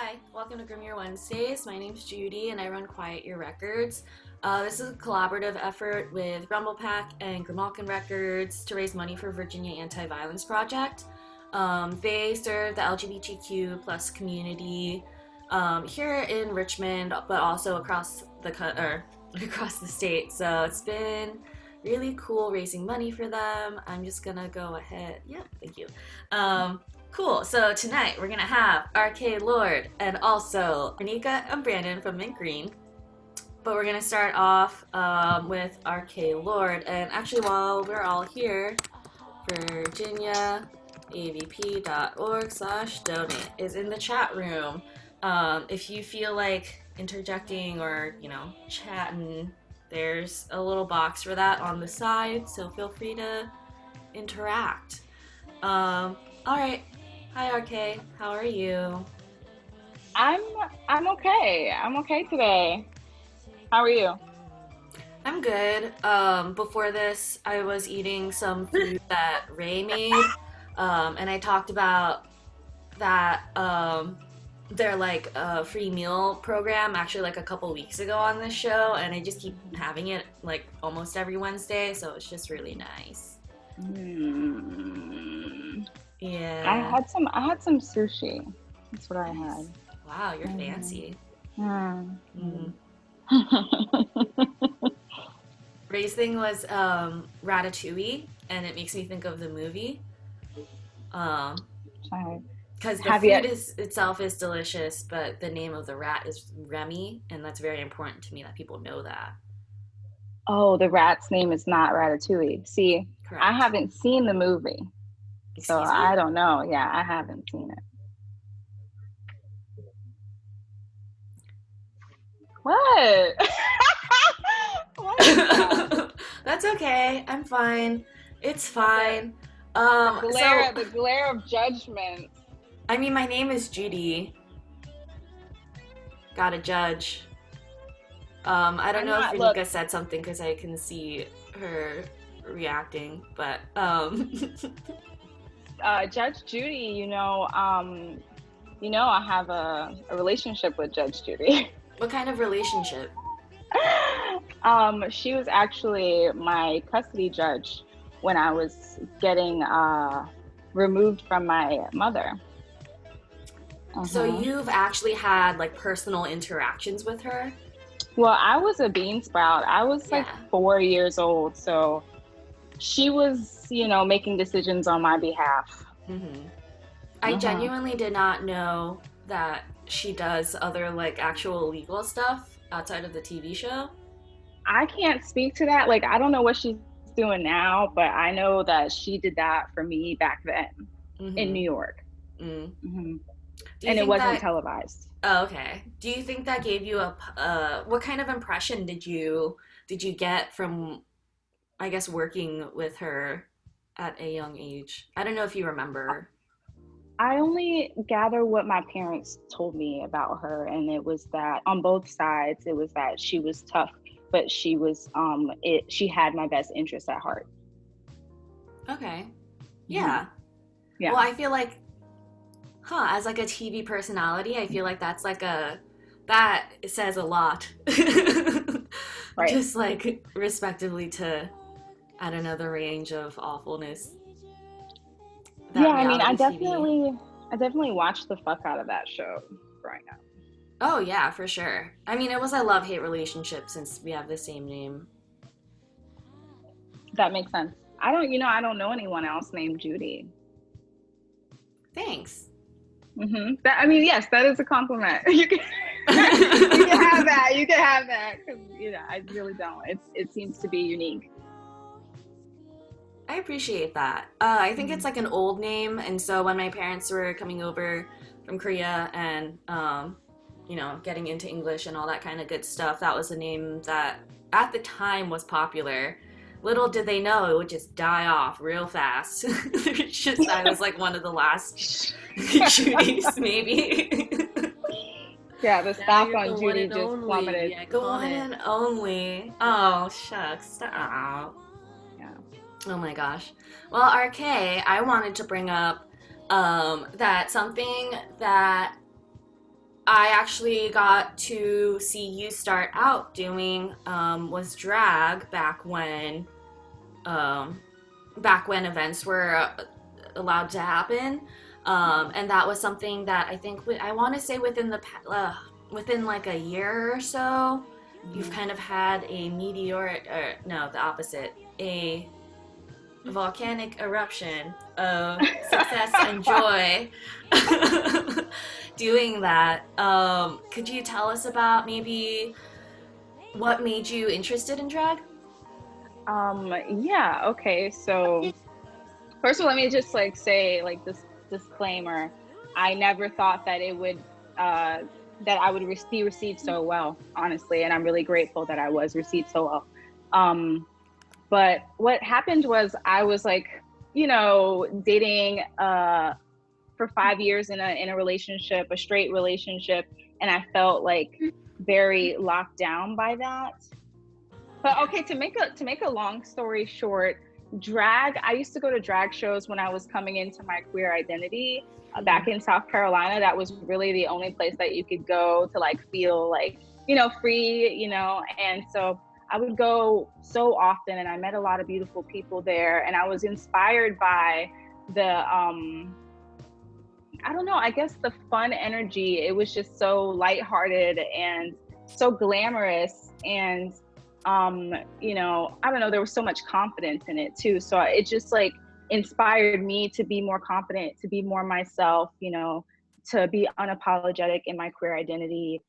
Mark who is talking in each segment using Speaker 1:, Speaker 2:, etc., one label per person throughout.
Speaker 1: Hi, welcome to Grimalkin Wednesdays. My name's Judy and I run Quiet Your Records. This is a collaborative effort with Rumblepak and Grimalkin Records to raise money for Virginia Anti-Violence Project. They serve the LGBTQ plus community here in Richmond, but also across the state. So it's been really cool raising money for them. I'm just gonna go ahead. Yeah, thank you. Cool. So tonight we're gonna have RK Lorde and also Ronnica and Brandon from Mint Green. But we're gonna start off with RK Lorde. And actually, while we're all here, VAVP.org/donate is in the chat room. If you feel like interjecting or chatting, there's a little box for that on the side. So feel free to interact. All right. Hi, RK. How are you?
Speaker 2: I'm okay. I'm okay today. How are you?
Speaker 1: I'm good. Before this, I was eating some food that Ray made, and I talked about that their free meal program actually like a couple weeks ago on this show, and I just keep having it like almost every Wednesday, so it's just really nice. Yeah.
Speaker 2: I had some sushi. That's what I had.
Speaker 1: Wow, you're fancy. Ray's thing was ratatouille, and it makes me think of the movie. Because the food itself is delicious, but the name of the rat is Remy, and that's very important to me that people know that.
Speaker 2: Oh, the rat's name is not Ratatouille. See, correct. I haven't seen the movie. So I don't know. Yeah, I haven't seen it. What? What is that?
Speaker 1: That's okay. I'm fine. It's fine.
Speaker 2: The glare of judgment.
Speaker 1: I mean, my name is Judy. Gotta judge. I don't know if Ronnica said something because I can see her reacting, but
Speaker 2: Judge Judy, I have a relationship with Judge Judy.
Speaker 1: What kind of relationship?
Speaker 2: She was actually my custody judge when I was getting removed from my mother.
Speaker 1: So you've actually had like personal interactions with her?
Speaker 2: Well, I was a bean sprout. I was 4 years old, so she was, making decisions on my behalf.
Speaker 1: I genuinely did not know that she does other like actual legal stuff outside of the TV show.
Speaker 2: I can't speak to that. Like, I don't know what she's doing now, but I know that she did that for me back then in New York. And it wasn't televised.
Speaker 1: Oh, okay. Do you think that gave you what kind of impression did you get from, I guess, working with her at a young age? I don't know if you remember.
Speaker 2: I only gather what my parents told me about her, and it was that on both sides, it was that she was tough, but she was she had my best interest at heart.
Speaker 1: Okay. Yeah.
Speaker 2: Yeah.
Speaker 1: Well, I feel like as like a TV personality, I feel like that says a lot.
Speaker 2: Right.
Speaker 1: Just like respectively to, I don't know, the range of awfulness.
Speaker 2: Yeah, I mean, I definitely watched the fuck out of that show growing up.
Speaker 1: Oh yeah, for sure. I mean, it was a love-hate relationship since we have the same name.
Speaker 2: That makes sense. I don't know anyone else named Judy.
Speaker 1: Thanks.
Speaker 2: Yes, that is a compliment. You can have that. You can have that. 'Cause, I really don't. It seems to be unique.
Speaker 1: I appreciate that. I think it's like an old name, and so when my parents were coming over from Korea and getting into English and all that kind of good stuff, that was a name that at the time was popular. Little did they know it would just die off real fast. I was like one of the last Judys, maybe.
Speaker 2: Yeah, the stock on Judy just plummeted.
Speaker 1: Yeah, the one and only. Oh, shucks. Stop.
Speaker 2: Yeah.
Speaker 1: Oh my gosh. Well, RK, I wanted to bring up that something that I actually got to see you start out doing was drag um, back when events were allowed to happen, and that was something that I think I want to say within like a year or so, you've kind of had a meteoric, or no, the opposite, a volcanic eruption of success and joy doing that. Could you tell us about maybe what made you interested in drag?
Speaker 2: Yeah, okay. So first of all, let me just like say like this disclaimer. I never thought that it would that I would be received so well, honestly, and I'm really grateful that I was received so well. But what happened was I was like, dating for 5 years in a relationship, a straight relationship, and I felt like very locked down by that. But okay, to make a long story short, drag, I used to go to drag shows when I was coming into my queer identity back in South Carolina. That was really the only place that you could go to like feel like, free, and so I would go so often, and I met a lot of beautiful people there, and I was inspired by the I don't know, I guess the fun energy. It was just so lighthearted and so glamorous, and I don't know, there was so much confidence in it too. So it just like inspired me to be more confident, to be more myself, to be unapologetic in my queer identity.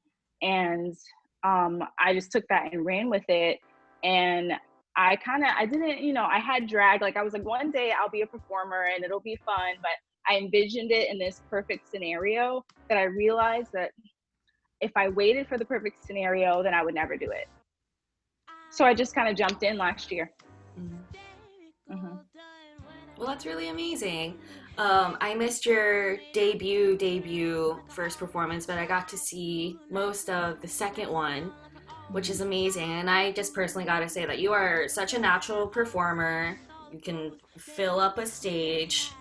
Speaker 2: And I just took that and ran with it. And I didn't, I had drag, like I was like, one day I'll be a performer and it'll be fun, but I envisioned it in this perfect scenario that I realized that if I waited for the perfect scenario, then I would never do it. So I just kind of jumped in last year.
Speaker 1: Mm-hmm. Well, that's really amazing. I missed your debut first performance, but I got to see most of the second one, which is amazing. And I just personally got to say that you are such a natural performer. You can fill up a stage,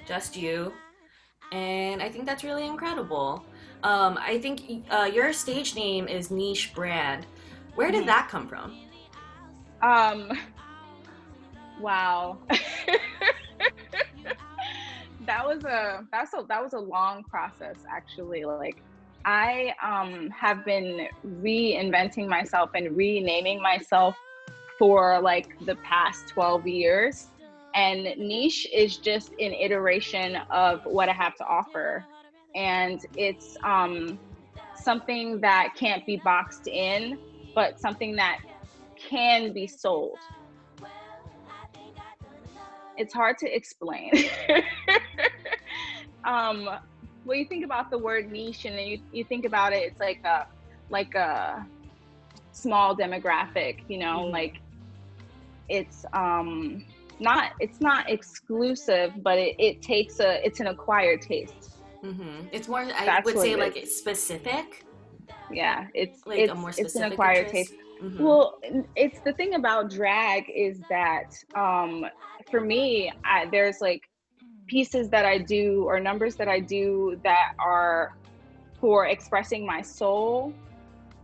Speaker 1: just you. And I think that's really incredible. I think your stage name is Niche Brand. Where did that come from?
Speaker 2: Wow. that was a long process, actually. Like I have been reinventing myself and renaming myself for like the past 12 years. And niche is just an iteration of what I have to offer. And it's something that can't be boxed in, but something that can be sold. It's hard to explain. When you think about the word niche and then you think about it, it's like a small demographic, like it's not exclusive, but it's an acquired taste.
Speaker 1: Mm-hmm. It's more, I would say, like it's specific.
Speaker 2: Yeah, it's
Speaker 1: like a more specific
Speaker 2: it's an acquired
Speaker 1: interest.
Speaker 2: taste.
Speaker 1: Mm-hmm.
Speaker 2: Well, it's the thing about drag is that for me, there's like pieces that I do or numbers that I do that are for expressing my soul,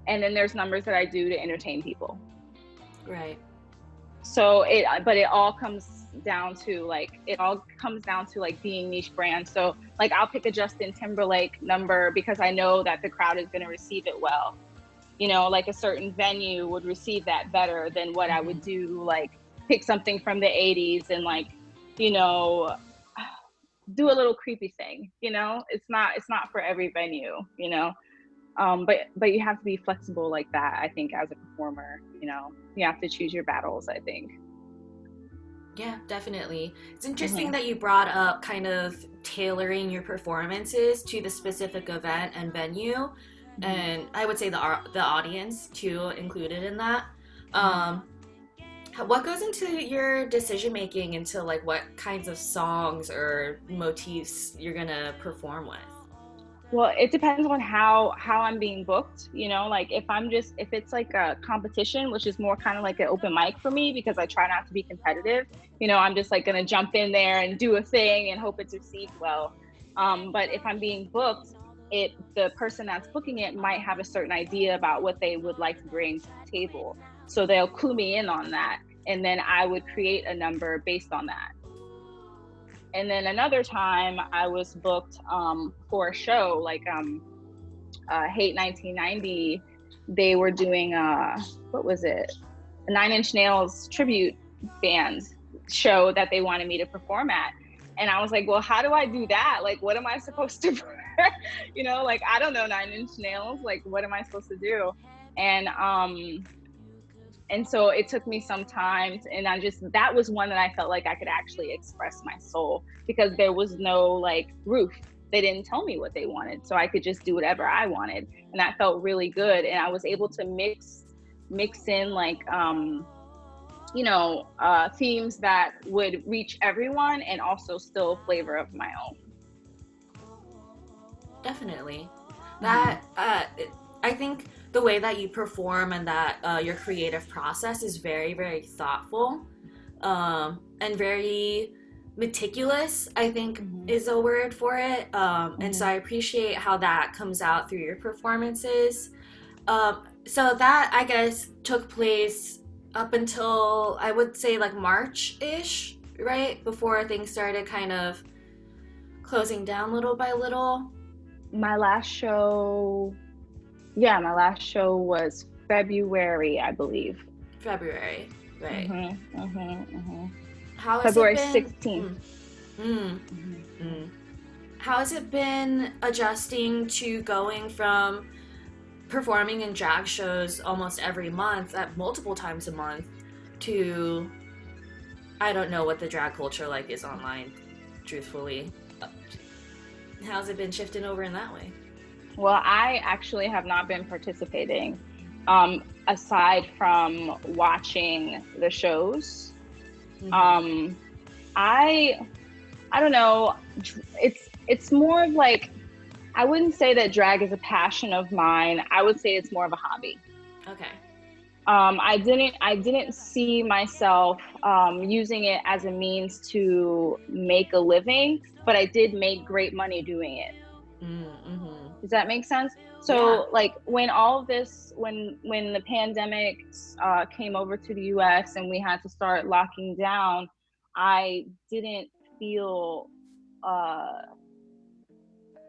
Speaker 2: and then there's numbers that I do to entertain people.
Speaker 1: Right.
Speaker 2: So it all comes down to like being niche brand. So like I'll pick a Justin Timberlake number because I know that the crowd is going to receive it well. Like a certain venue would receive that better than what I would do, like pick something from the 80s and like, do a little creepy thing, it's not for every venue, but you have to be flexible like that. I think as a performer, you have to choose your battles, I think.
Speaker 1: Yeah, definitely. It's interesting that you brought up kind of tailoring your performances to the specific event and venue. And I would say the audience too included in that. What goes into your decision making into like what kinds of songs or motifs you're gonna perform with?
Speaker 2: Well, it depends on how I'm being booked, like if it's like a competition, which is more kind of like an open mic for me because I try not to be competitive, I'm just like gonna jump in there and do a thing and hope it's received well. But if I'm being booked, the person that's booking it might have a certain idea about what they would like to bring to the table. So they'll clue me in on that. And then I would create a number based on that. And then another time I was booked for a show, like Hate 1990. They were doing, what was it? A 9 Inch Nails tribute band show that they wanted me to perform at. And I was like, well, how do I do that? Like, what am I supposed to, you know, like, I don't know 9 Inch Nails. Like, what am I supposed to do? And so it took me some time and that was one that I felt like I could actually express my soul, because there was no like roof. They didn't tell me what they wanted. So I could just do whatever I wanted. And that felt really good. And I was able to mix in like, themes that would reach everyone and also still a flavor of my own.
Speaker 1: Definitely. That, I think the way that you perform and that your creative process is very, very thoughtful and very meticulous, I think is a word for it. And so I appreciate how that comes out through your performances. So that, I guess, took place up until, I would say, like March-ish, right? Before things started kind of closing down little by little.
Speaker 2: My last show was February, I believe.
Speaker 1: February, right.
Speaker 2: How has February 16th.
Speaker 1: How has it been adjusting to going from performing in drag shows almost every month, at multiple times a month, to, I don't know what the drag culture like is online, truthfully. How's it been shifting over in that way?
Speaker 2: Well, I actually have not been participating, aside from watching the shows. I don't know. It's more of like, I wouldn't say that drag is a passion of mine. I would say it's more of a hobby.
Speaker 1: Okay.
Speaker 2: I didn't see myself using it as a means to make a living, but I did make great money doing it. Does that make sense? So like when all of this, when the pandemic came over to the US and we had to start locking down, I didn't feel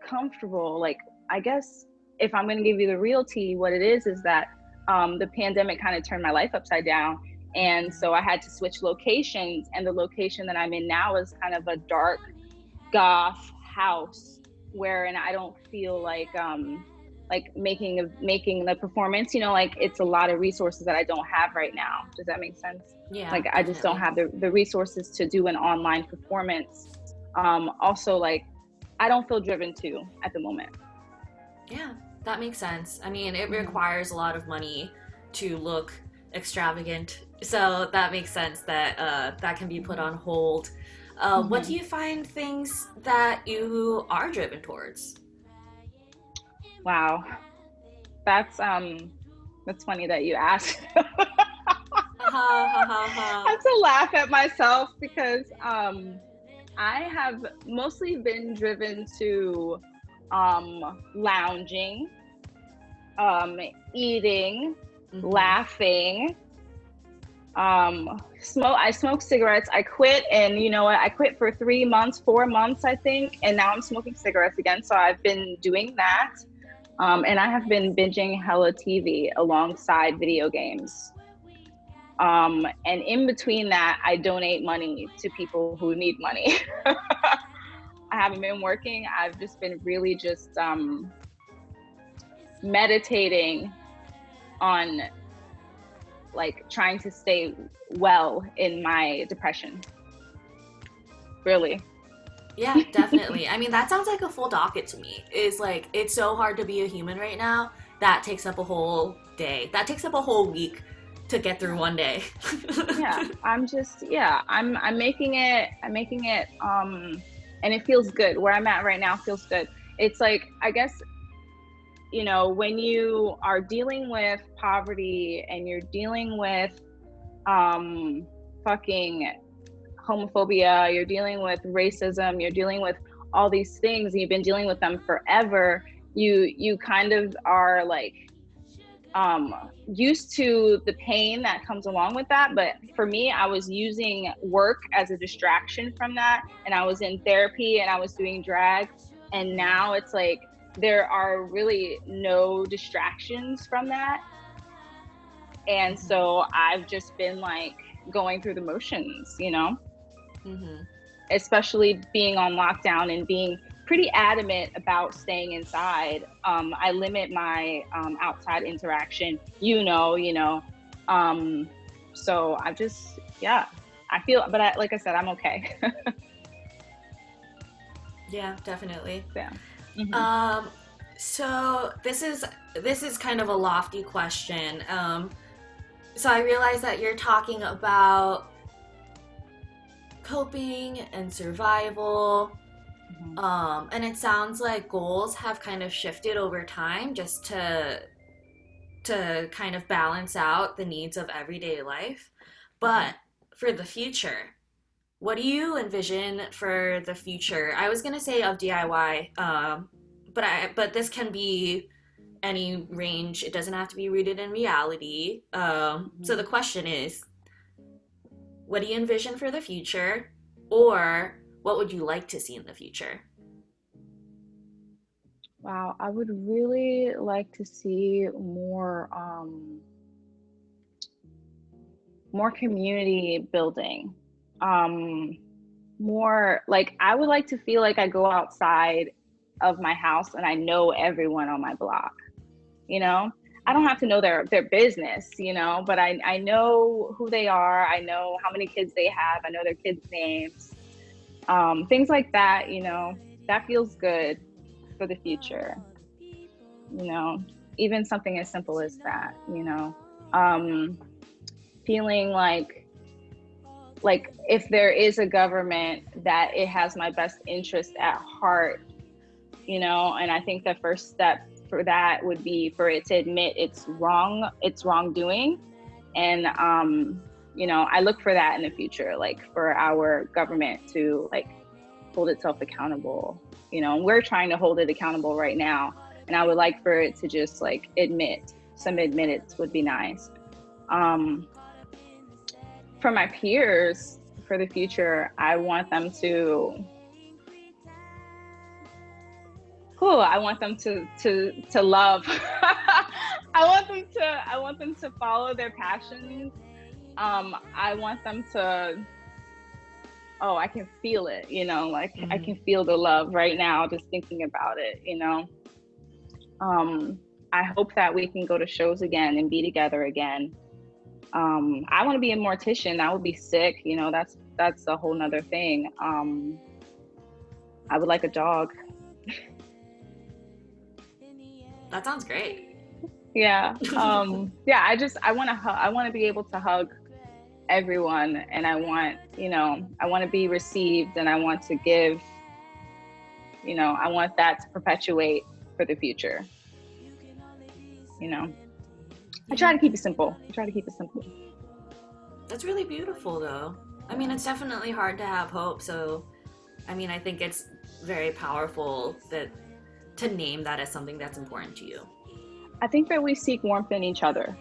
Speaker 2: comfortable. Like, I guess if I'm going to give you the real tea, what it is that the pandemic kind of turned my life upside down. And so I had to switch locations, and the location that I'm in now is kind of a dark goth house wherein I don't feel like making the performance, you know, like it's a lot of resources that I don't have right now. Does that make sense?
Speaker 1: Yeah.
Speaker 2: Like I just don't have the resources to do an online performance. Also, like, I don't feel driven to at the moment.
Speaker 1: Yeah, that makes sense. I mean, it requires a lot of money to look extravagant, so that makes sense that that can be put on hold. What do you find things that you are driven towards?
Speaker 2: Wow, that's funny that you asked. I have to laugh at myself because I have mostly been driven to lounging, eating, laughing. I smoke cigarettes. I quit, and you know what? I quit for 4 months, I think, and now I'm smoking cigarettes again. So I've been doing that, and I have been binging hella TV alongside video games. And in between that, I donate money to people who need money. I haven't been working. I've just been really just meditating on like trying to stay well in my depression. Really.
Speaker 1: Yeah, definitely. I mean, that sounds like a full docket to me. It's like, it's so hard to be a human right now. That takes up a whole day. That takes up a whole week to get through one day.
Speaker 2: I'm making it, and it feels good. Where I'm at right now feels good. It's like, I guess, you know, when you are dealing with poverty and you're dealing with fucking homophobia, you're dealing with racism, you're dealing with all these things, and you've been dealing with them forever, you kind of are like used to the pain that comes along with that. But for me, I was using work as a distraction from that, and I was in therapy and I was doing drag, and now it's like there are really no distractions from that. And so I've just been like going through the motions, you know, especially being on lockdown and being pretty adamant about staying inside. I limit my outside interaction, you know. So I just, yeah, I feel, but like I said, I'm okay.
Speaker 1: Yeah, definitely.
Speaker 2: Yeah.
Speaker 1: So this is kind of a lofty question. So I realize that you're talking about coping and survival. And it sounds like goals have kind of shifted over time just to kind of balance out the needs of everyday life. But for the future, what do you envision for the future? I was gonna say of DIY, but this can be any range. It doesn't have to be rooted in reality. So the question is, what do you envision for the future, or what would you like to see in the future?
Speaker 2: Wow, I would really like to see more community building. More like, I would like to feel like I go outside of my house and I know everyone on my block. You know, I don't have to know their business, you know, but I know who they are. I know how many kids they have. I know their kids' names. Things like that, you know, that feels good for the future. You know, even something as simple as that, you know, feeling like if there is a government, that it has my best interest at heart, you know. And I think the first step for that would be for it to admit it's wrongdoing. And you know, I look for that in the future, like for our government to like hold itself accountable, you know. We're trying to hold it accountable right now, and I would like for it to just like admittance would be nice. For my peers, for the future, I want them to love. I want them to follow their passions. I want them to, I can feel it, you know, like I can feel the love right now just thinking about it, you know. I hope that we can go to shows again and be together again. I want to be a mortician. That would be sick, you know. That's a whole nother thing. I would like a dog.
Speaker 1: That sounds great.
Speaker 2: Yeah. Yeah, I want to be able to hug everyone, and I want to be received, and I want to give, you know, I want that to perpetuate for the future. You know, I try to keep it simple.
Speaker 1: That's really beautiful, though. I mean, it's definitely hard to have hope. So, I mean, I think it's very powerful to name that as something that's important to you.
Speaker 2: I think that we seek warmth in each other,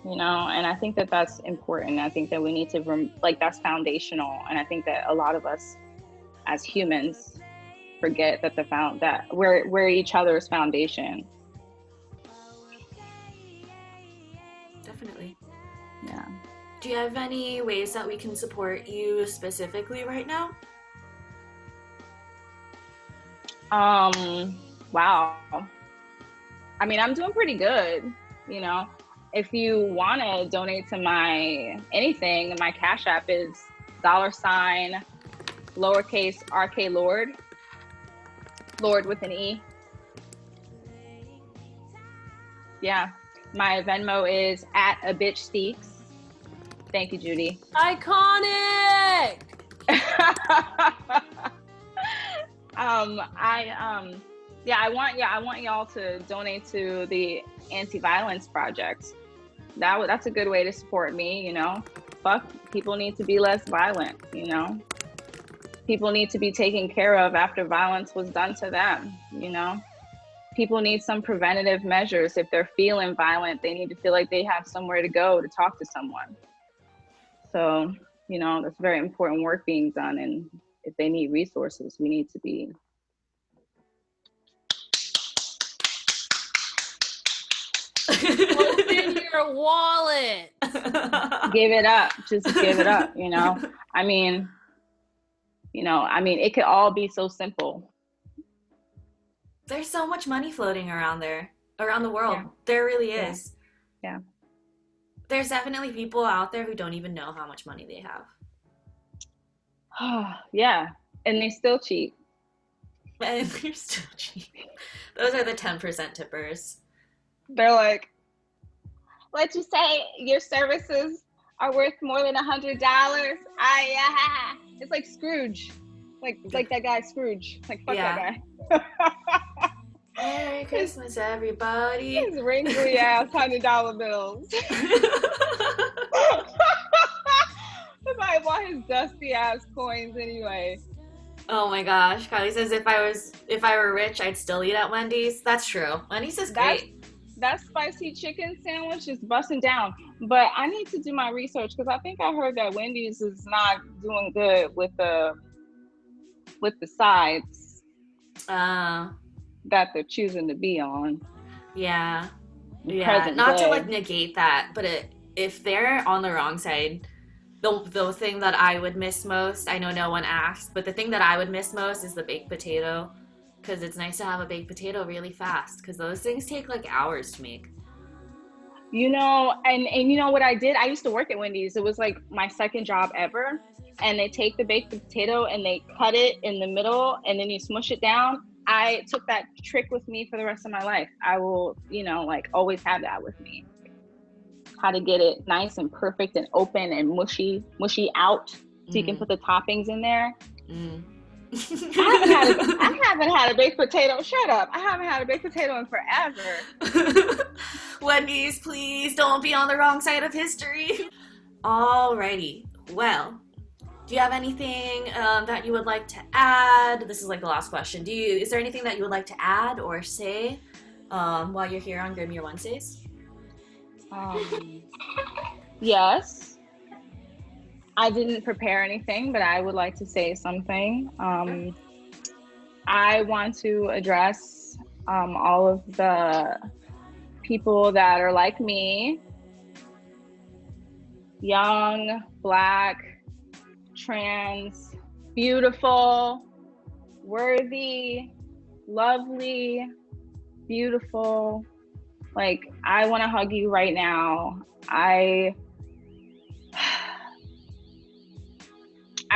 Speaker 2: you know, and I think that that's important. I think that we need to, that's foundational. And I think that a lot of us as humans forget that we're each other's foundation.
Speaker 1: Definitely.
Speaker 2: Yeah.
Speaker 1: Do you have any ways that we can support you specifically right now?
Speaker 2: Wow. I mean, I'm doing pretty good, you know. If you want to donate to my anything, my Cash App is $ lowercase RK Lorde. Lorde with an E. Yeah. My Venmo is @abitchspeaks. Thank you, Judy.
Speaker 3: Iconic!
Speaker 2: I want y'all to donate to the anti-violence project. That's a good way to support me, you know. People need to be less violent, you know. People need to be taken care of after violence was done to them, you know. people need some preventative measures. If they're feeling violent, they need to feel like they have somewhere to go to talk to someone. So, you know, that's very important work being done. And if they need resources, we need to be.
Speaker 3: Open your wallet.
Speaker 2: Give it up. Just give it up, you know? I mean, it could all be so simple.
Speaker 1: There's so much money floating around the world.
Speaker 2: Yeah.
Speaker 1: There really is.
Speaker 2: Yeah.
Speaker 1: There's definitely people out there who don't even know how much money they have.
Speaker 2: Yeah. And they still cheat.
Speaker 1: And they're still cheap. Those are the 10% tippers.
Speaker 2: They're like, let's just say your services are worth more than $100. It's like Scrooge. Like that guy Scrooge. Like, fuck that guy.
Speaker 1: Merry Christmas, everybody.
Speaker 2: His wrinkly ass $100 bills. I want his dusty ass coins anyway.
Speaker 1: Oh my gosh, Kylie says if I were rich, I'd still eat at Wendy's. That's true. Wendy's is great.
Speaker 2: That spicy chicken sandwich is busting down. But I need to do my research because I think I heard that Wendy's is not doing good with the sides that they're choosing to be on.
Speaker 1: Yeah. Not to like negate that, but if they're on the wrong side, the thing that I would miss most, I know no one asked, but the thing that I would miss most is the baked potato, because it's nice to have a baked potato really fast, because those things take like hours to make.
Speaker 2: You know, and you know what I did? I used to work at Wendy's. It was like my second job ever. And they take the baked potato and they cut it in the middle and then you smush it down. I took that trick with me for the rest of my life. I will, you know, like always have that with me. How to get it nice and perfect and open and mushy out so you can put the toppings in there. I haven't had a baked potato. Shut up. I haven't had a baked potato in forever.
Speaker 1: Wendy's, please don't be on the wrong side of history. Alrighty. Well, do you have anything that you would like to add? This is like the last question. Is there anything that you would like to add or say while you're here on Grimalkin Wednesdays?
Speaker 2: Yes. I didn't prepare anything, but I would like to say something. I want to address all of the people that are like me, young, Black, trans, beautiful, worthy, lovely, beautiful. Like, I want to hug you right now. I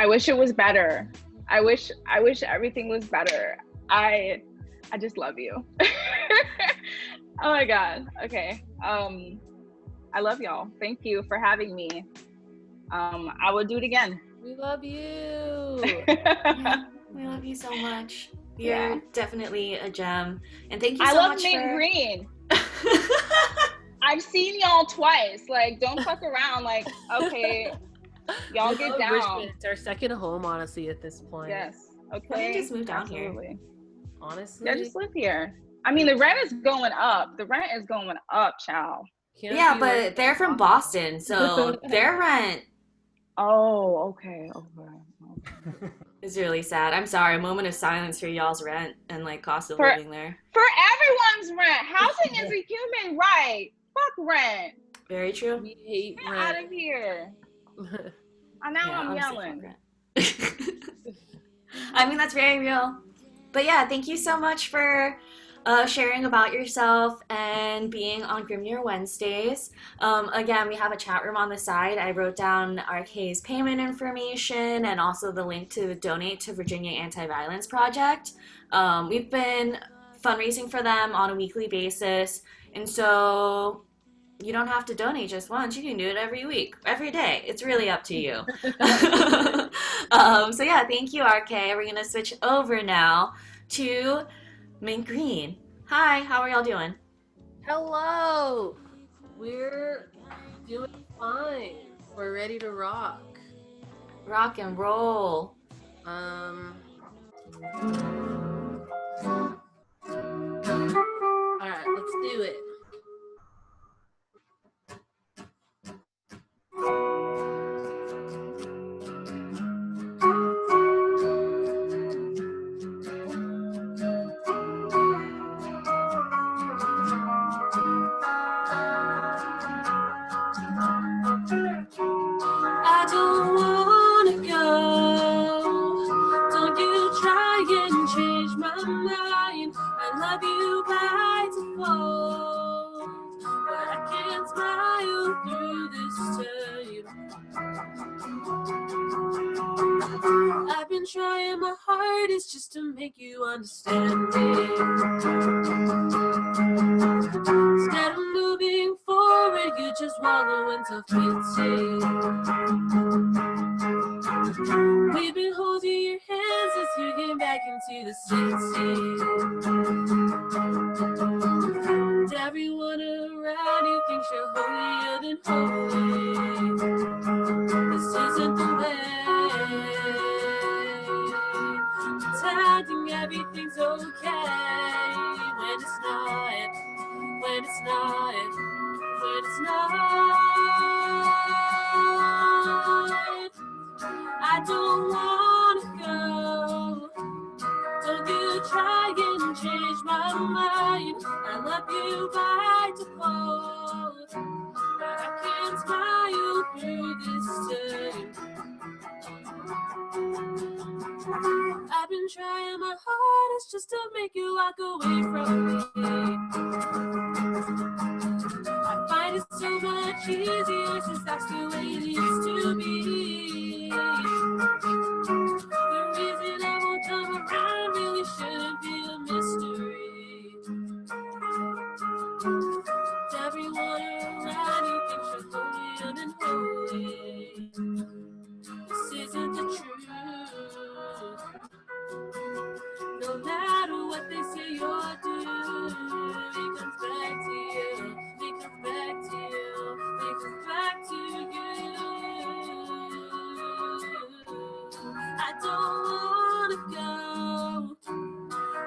Speaker 2: wish it was better. I wish everything was better. I just love you. Oh my God. Okay. I love y'all. Thank you for having me. I will do it again.
Speaker 3: We love you.
Speaker 1: Yeah, we love you so much. You're definitely a gem. And thank you so much for...
Speaker 2: I love Mint Green. I've seen y'all twice. Like, don't fuck around. Like, okay, y'all get down.
Speaker 3: Richmond. It's our second home, honestly, at this point.
Speaker 2: Yes. Okay.
Speaker 1: Why don't you just move down here?
Speaker 3: Honestly.
Speaker 2: Yeah, just live here. I mean, the rent is going up. The rent is going up, child.
Speaker 1: Yeah, but they're from Boston, so their rent...
Speaker 2: Oh, okay.
Speaker 1: It's really sad. I'm sorry. A moment of silence for y'all's rent and like cost of living there.
Speaker 2: For everyone's rent. Housing is a human right. Fuck rent.
Speaker 1: Very true.
Speaker 3: We hate
Speaker 2: Get
Speaker 3: rent.
Speaker 2: out of here. I'm yelling.
Speaker 1: I mean, that's very real. But yeah, thank you so much for sharing about yourself and being on Grimalkin Wednesdays. Again, we have a chat room on the side. I wrote down RK's payment information and also the link to donate to Virginia Anti-Violence Project. We've been fundraising for them on a weekly basis, and so you don't have to donate just once. You can do it every week, every day. It's really up to you. So yeah, thank you, RK. We're going to switch over now to Mint Green. Hi, how are y'all doing?
Speaker 3: Hello. We're doing fine. We're ready to rock.
Speaker 1: Rock and roll.
Speaker 3: mind. I love you by default, but I can't smile through this time. I've been trying my hardest just to make you understand me. Instead of moving forward, you just wallow in self-pity. We've been holding your hands as you get back into the city. And everyone around you thinks you're holier than holy. This isn't the way. Pretending everything's okay when it's not, when it's not, when it's not. I don't wanna go. Don't you try and change my mind. I love you by default, but I can't smile through this time. I've been trying my hardest just to make you walk away from me. I find it so much easier since that's the way it used to be. The reason I won't come around really shouldn't be a mystery. Everyone around you thinks you're holier than holy. This isn't the truth. No matter what they say or do, it comes back to you. It comes back to you. It comes back to you. I don't wanna go.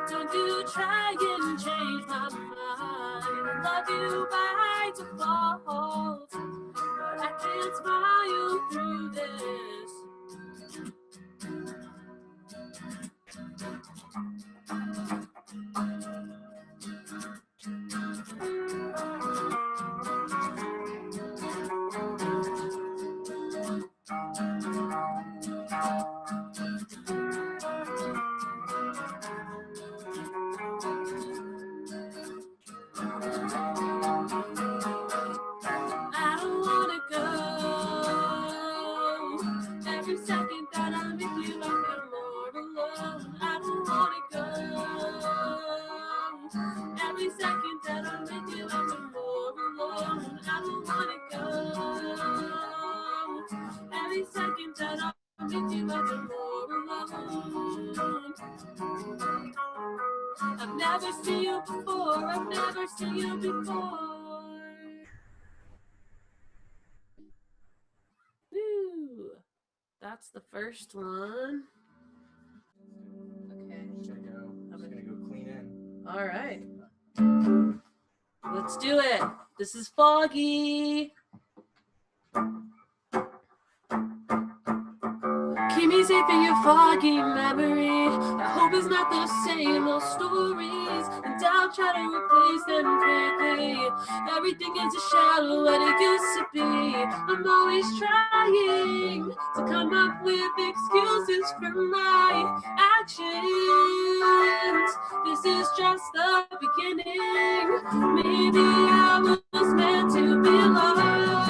Speaker 3: Don't you try and change my mind. I love you by default, but I can't smile through this. I don't wanna go. Every second that I'm with you, I feel more alone. I don't wanna go. Every second that I'm with you, I feel more alone. I don't wanna go. Every second that I'm with you, I feel more alone. I've never seen you before. I've never seen you before. Woo! That's the first one. Okay.
Speaker 4: I'm just gonna go clean in.
Speaker 3: All right. Let's do it. This is Foggy. Keep me safe in your foggy memory. I hope it's not the same old stories, and I'll try to replace them quickly. Everything is a shadow what it used to be. I'm always trying to come up with excuses for my actions. This is just the beginning. Maybe I was meant to be loved.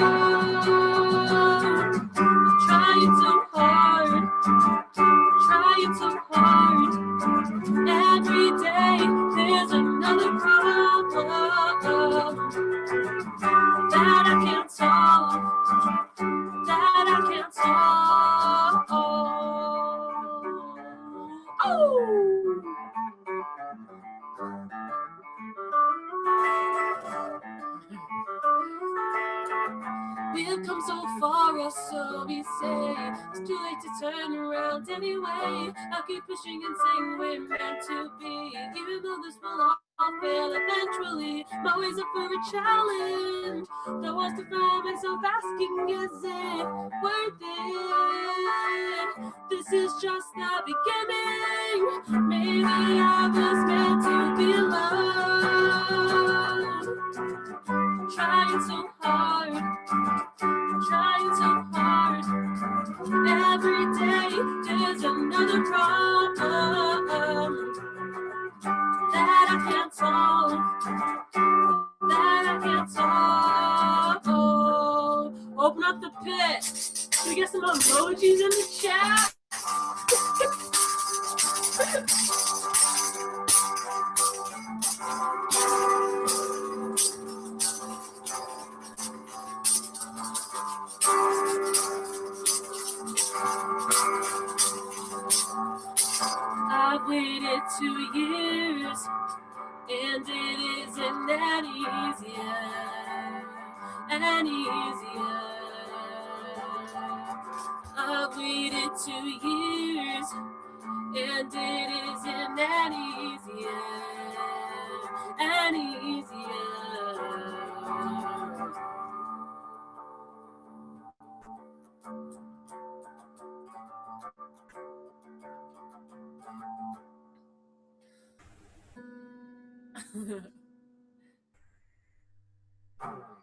Speaker 3: Trying so hard, trying so hard. Every day there's another problem that I can't solve, that I can't solve. Oh! We've come so far, or so we say. It's too late to turn around anyway. I'll keep pushing and saying we're meant to be. Even though this will all fail eventually, I'm always up for a challenge. Though I still find myself asking, is it worth it? This is just the beginning. Maybe I was meant to be loved. Trying so hard, trying so hard. Every day there's another problem it. Can we get some emojis in the chat? I've waited 2 years, and it isn't any easier. I've waited 2 years, and it isn't any easier.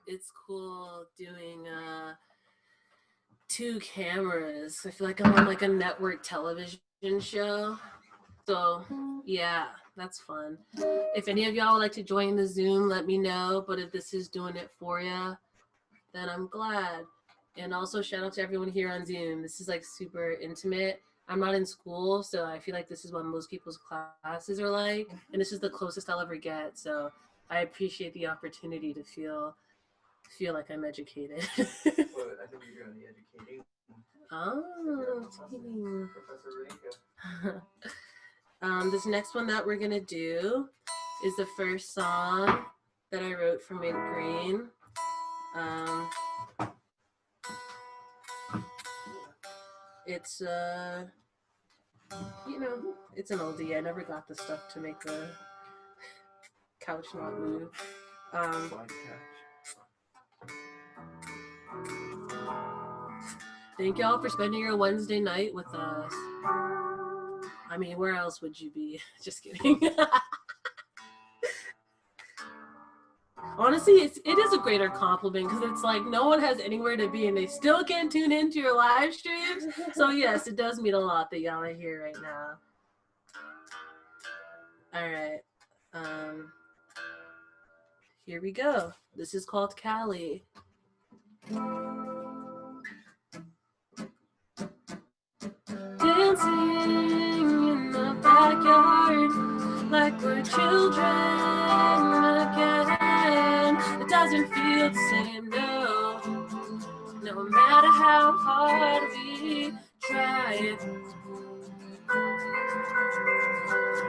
Speaker 3: It's cool doing 2 cameras. I feel like I'm on like a network television show. So yeah, that's fun. If any of y'all would like to join the Zoom, let me know. But if this is doing it for you, then I'm glad. And also shout out to everyone here on Zoom. This is like super intimate. I'm not in school, so I feel like this is what most people's classes are like. And this is the closest I'll ever get. So I appreciate the opportunity to feel like I'm educated.
Speaker 4: Well, I think you're doing the educating.
Speaker 3: Oh,
Speaker 4: Professor
Speaker 3: Ronnica. This next one that we're gonna do is the first song that I wrote for Mint Green. It's it's an oldie. I never got the stuff to make the couch not move. Thank y'all for spending your Wednesday night with us. I mean, where else would you be? Just kidding. Honestly, it is a greater compliment because it's like no one has anywhere to be and they still can tune into your live streams. So yes, it does mean a lot that y'all are here right now. All right. Here we go. This is called Cali. Dancing in the backyard like we're children again. It doesn't feel the same, no matter how hard we try.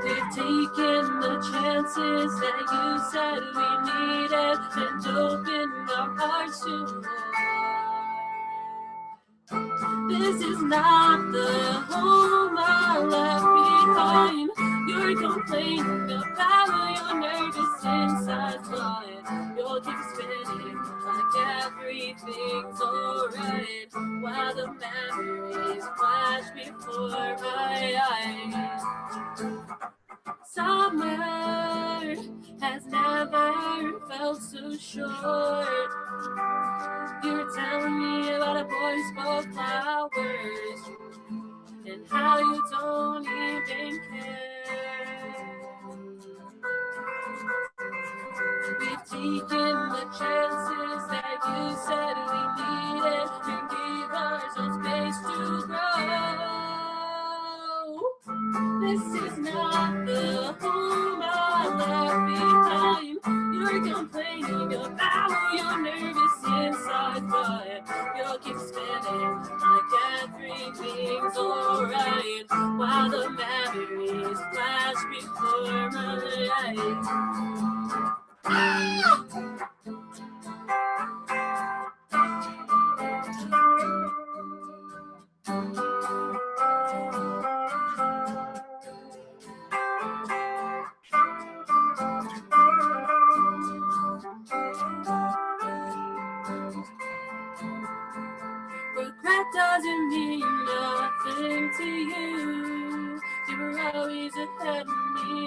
Speaker 3: We've taken the chances that you said we needed and opened our hearts to more. This is not the home I left behind. You're complaining about your nervous inside thought. You'll keep spinning like everything's alright while the memories flash before my eyes. Summer has never felt so short. You're telling me about a boy who spoke flowers and how you don't even care. We've taken the chances that you said we needed and gave ourselves space to grow. This is not the home I left behind. You're complaining about your nervous inside, but you'll keep spinning like everything's alright while the memories flash before my eyes. Regret doesn't mean nothing to you. You were always ahead of me.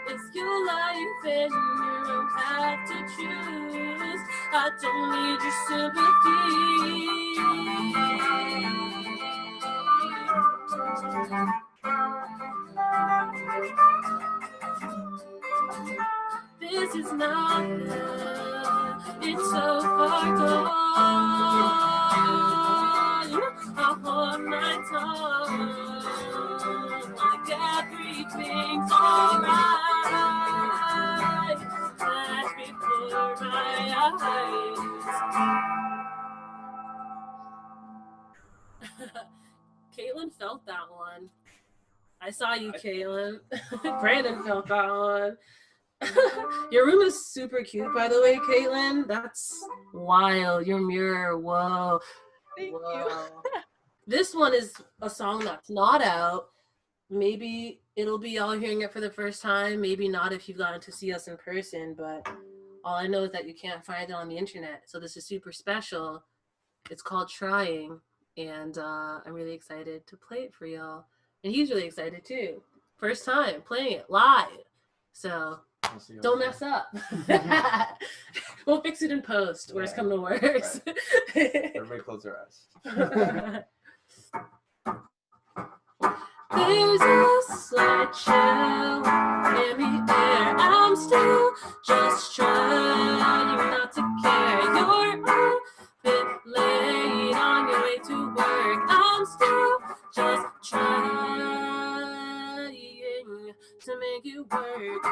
Speaker 3: It's your life and your own path to choose. I don't need your sympathy. This is not love, It's so far gone. I'll hold my tongue like everything's alright. Flash before my eyes. Caitlin felt that one. I saw you, Caitlin. Brandon felt that one. Your room is super cute, by the way, Caitlin. That's wild. Your mirror, whoa.
Speaker 1: Thank
Speaker 3: Whoa.
Speaker 1: you.
Speaker 3: This one is a song that's not out. Maybe it'll be y'all hearing it for the first time. Maybe not if you've gotten to see us in person, but all I know is that you can't find it on the internet. So this is super special. It's called Trying, and I'm really excited to play it for y'all. And he's really excited too. First time playing it live. So don't mess up. We'll fix it in post. Worst come to worst.
Speaker 4: Everybody close their eyes.
Speaker 3: There's a slight chill in the air. I'm still just trying not to care. You're a bit late on your way to work. I'm still just trying to make it work.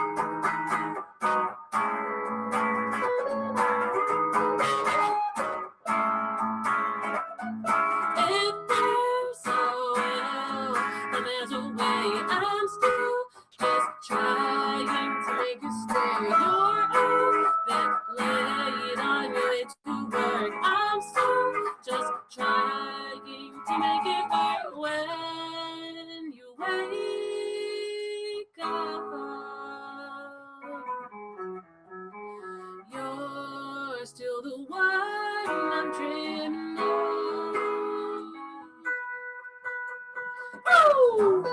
Speaker 3: If there's a will, then there's a way. I'm still just trying to make you stay. You're a bit late on your way to work. I'm still just trying to make it work. When you wake up, you're still the one I'm dreaming of. Woo!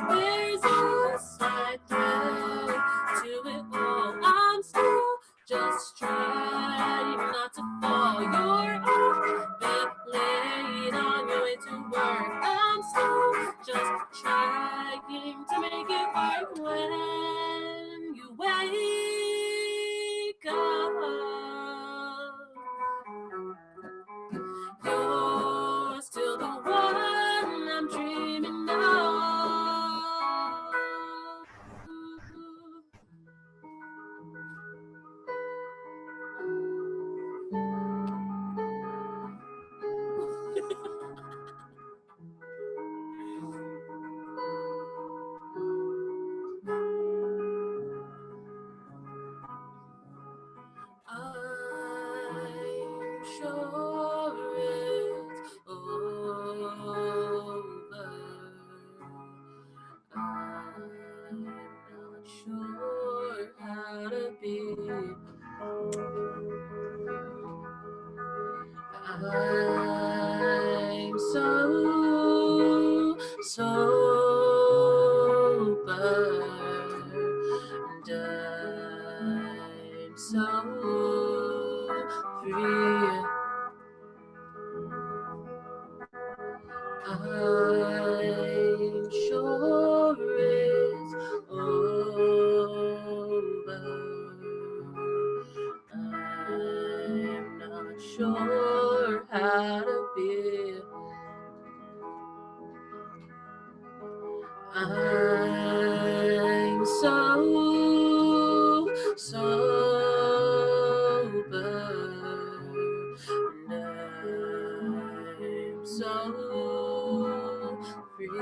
Speaker 3: There's a slight thrill to it all. I'm still just trying not to fall. You're a bit late on your way to work. I'm still just trying to make it work. When you wake up, you're still the one I'm dreaming of. I'm sure it's over. I'm not sure how to be. I'm so sober, and I'm so free. I'm sure it's over. I'm not sure how to be. I'm so sober, and I'm so free.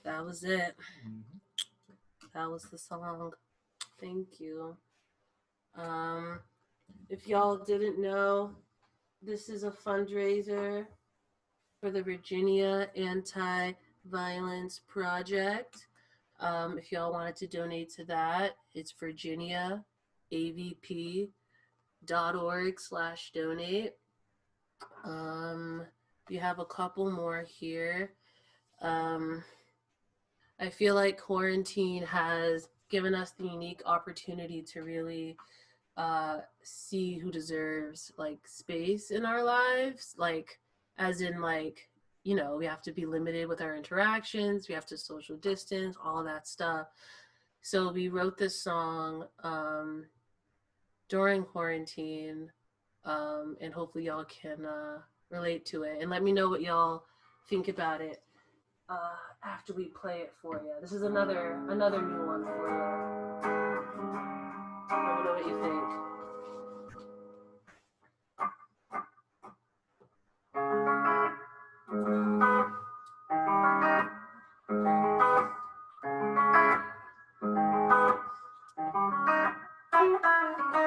Speaker 3: That was it. That was the song. Thank you. If y'all didn't know, this is a fundraiser for the Virginia Anti-Violence Project. If y'all wanted to donate to that, it's virginiaavp.org/donate. We have a couple more here. I feel like quarantine has given us the unique opportunity to really see who deserves like space in our lives, like as in like, you know, we have to be limited with our interactions, we have to social distance, all that stuff. So we wrote this song during quarantine, and hopefully y'all can relate to it and let me know what y'all think about it after we play it for you. This is another new one for you. Let me know what you think.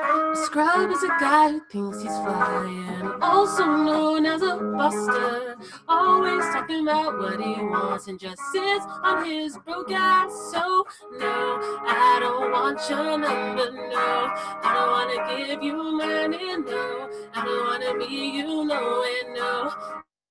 Speaker 3: A scrub is a guy who thinks he's flying, also known as a buster. Always talking about what he wants and just sits on his broke ass. So no, I don't want your number, no. I don't wanna give you mine, and no, I don't wanna be you, no, and no.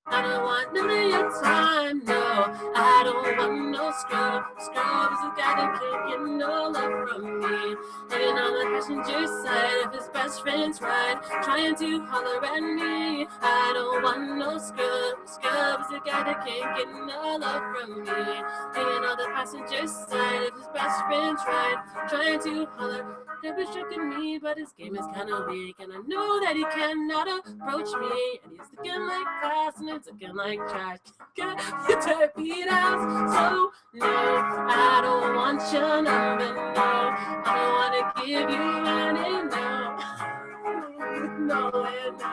Speaker 3: I don't want none of your time, no. I don't want no scrub. Scrub is a guy that can't get no love from me. Hanging on the passenger side of his best friend's ride, trying to holler at me. I don't want no scrub. Scrub is a guy that can't get no love from me. Hanging on the passenger side of his best friend's ride, trying to holler. Never tricking me, but his game is kinda weak, and I know that he cannot approach me. And he's looking like glass, and it's looking like trash. Get your dirty ass. So no, I don't want your number, no. I don't wanna give you any, no. No, and no.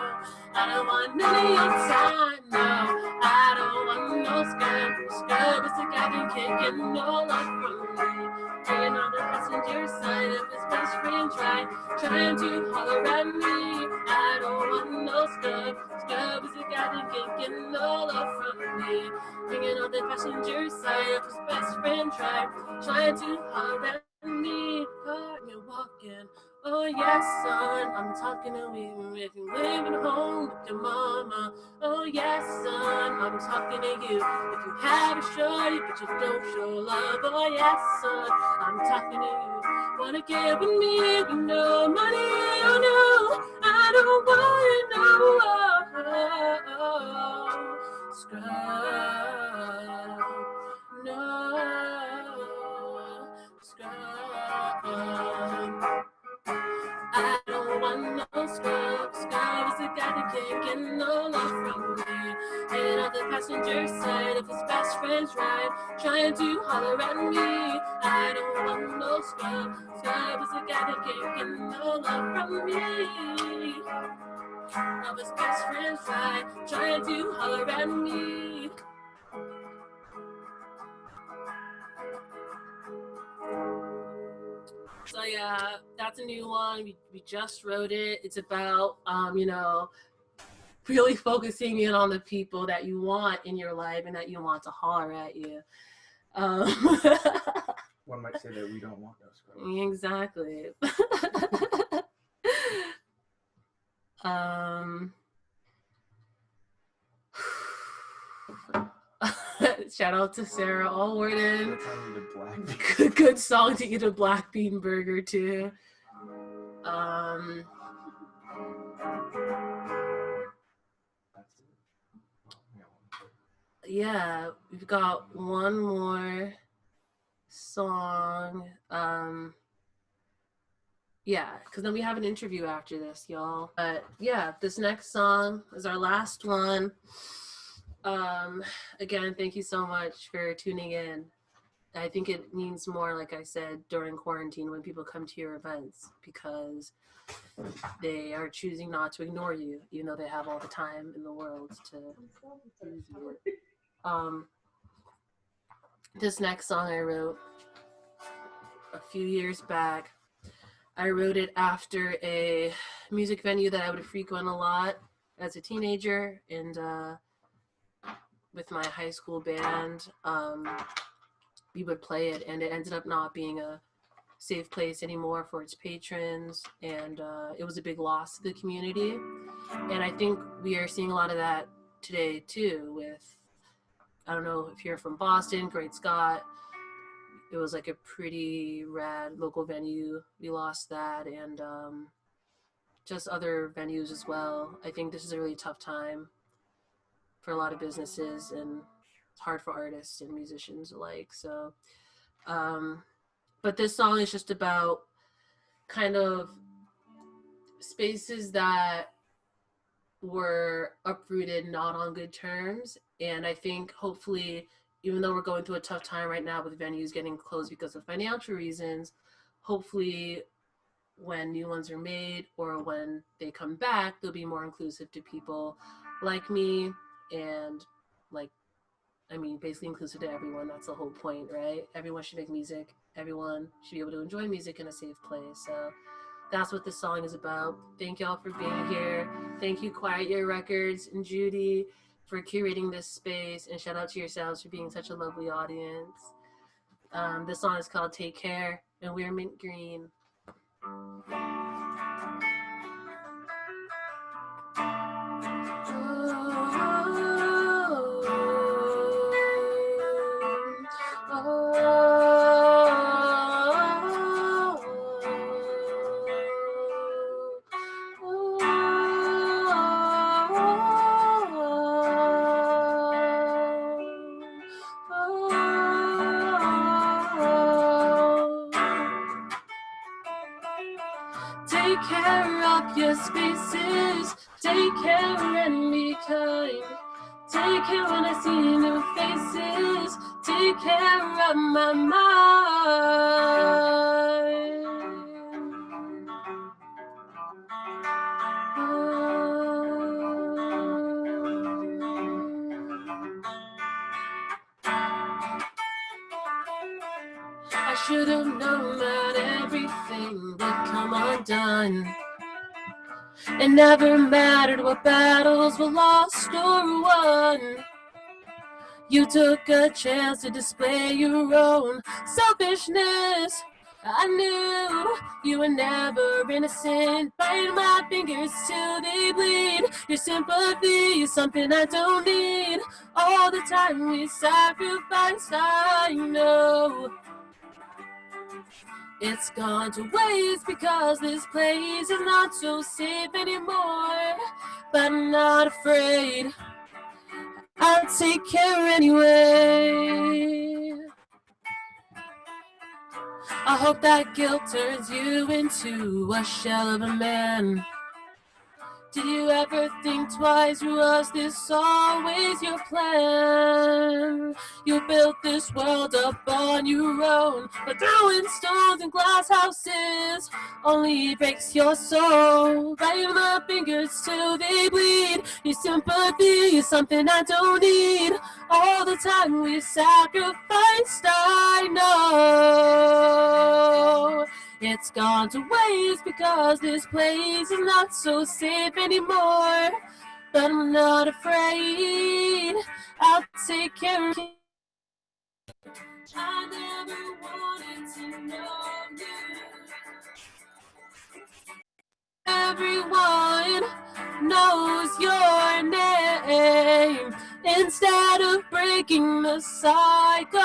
Speaker 3: I don't want none of your time, no. I don't want no scrub. Scrub is the guy that can't get no love from me. Hanging on the passenger side of his best friend's ride, trying to holler at me. I don't want no scrub. Scrub is the guy that can't get no love from me. Hanging on the passenger side of his best friend's ride, trying to holler at me. Caught me walking. Oh yes, son, I'm talking to you if you're living home with your mama. Oh yes, son, I'm talking to you if you have a shorty but you don't show love. Oh yes, son, I'm talking to you. Wanna get with me with no money? Oh no, I don't wanna know. Scrub, no, scrub. I don't want no scrub. Scrub is the guy that can't get no love from me. Hanging on the passenger side of his best friend's ride, trying to holler at me. I don't want no scrub. Scrub is the guy that can't get no love from me. Of his best friend's ride, trying to holler at me. So yeah, that's a new one. We just wrote it. It's about you know, really focusing in on the people that you want in your life and that you want to holler at you.
Speaker 4: One might say that we don't want no scrub.
Speaker 3: Exactly. Shout out to Sarah Allwarden. Good song to eat a black bean burger too. Yeah, we've got one more song. Yeah, because then we have an interview after this, y'all. But yeah, this next song is our last one. Again, thank you so much for tuning in. I think it means more, like I said, during quarantine when people come to your events, because they are choosing not to ignore you, even though they have all the time in the world to use you. This next song I wrote a few years back. I wrote it after a music venue that I would frequent a lot as a teenager, and with my high school band, we would play it, and it ended up not being a safe place anymore for its patrons, and it was a big loss to the community. And I think we are seeing a lot of that today too with, I don't know if you're from Boston, Great Scott. It was like a pretty rad local venue. We lost that, and just other venues as well. I think this is a really tough time for a lot of businesses, and it's hard for artists and musicians alike. So, but this song is just about kind of spaces that were uprooted not on good terms. And I think hopefully, even though we're going through a tough time right now with venues getting closed because of financial reasons, hopefully when new ones are made or when they come back, they'll be more inclusive to people like me, and like, I mean, basically inclusive to everyone. That's the whole point, right? Everyone should make music. Everyone should be able to enjoy music in a safe place. So that's what this song is about. Thank y'all for being here. Thank you, Quiet Your Records and Judy, for curating this space, and shout out to yourselves for being such a lovely audience. This song is called Take Care, and we're Mint Green. Take care of your spaces, take care and be kind. Take care when I see new faces, take care of my mind. I should have known that everything would come undone. It never mattered what battles were lost or won. You took a chance to display your own selfishness. I knew you were never innocent. Bite my fingers till they bleed. Your sympathy is something I don't need. All the time we sacrifice, I know it's gone to waste because this place is not so safe anymore. But I'm not afraid, I'll take care anyway. I hope that guilt turns you into a shell of a man. Did you ever think twice, or was this always your plan? You built this world up on your own, but throwing stones and glass houses only breaks your soul. Biting my fingers till they bleed. Your sympathy is something I don't need. All the time we sacrificed, I know it's gone to waste because this place is not so safe anymore. But I'm not afraid, I'll take care of you. I never wanted to know you. Everyone knows your name. Instead of breaking the cycle,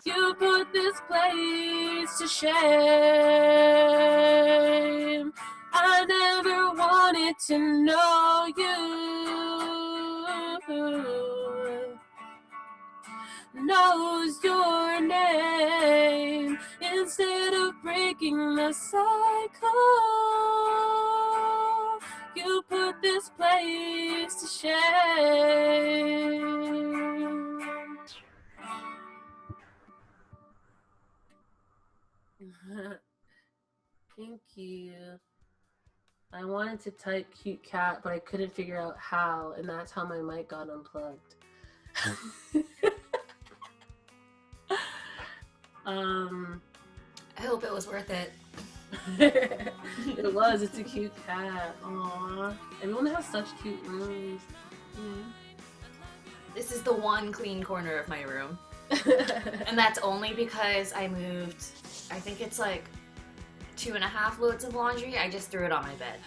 Speaker 3: you put this place to shame. I never wanted to know you. Knows your name. Instead of breaking the cycle, you put this place to shame. Thank you. I wanted to type cute cat, but I couldn't figure out how, and that's how my mic got unplugged.
Speaker 1: I hope it was worth it.
Speaker 3: It was. It's a cute cat. Aww. Everyone has such cute rooms.
Speaker 1: This is the one clean corner of my room. And that's only because I moved, I think it's like 2.5 loads of laundry. I just threw it on my bed.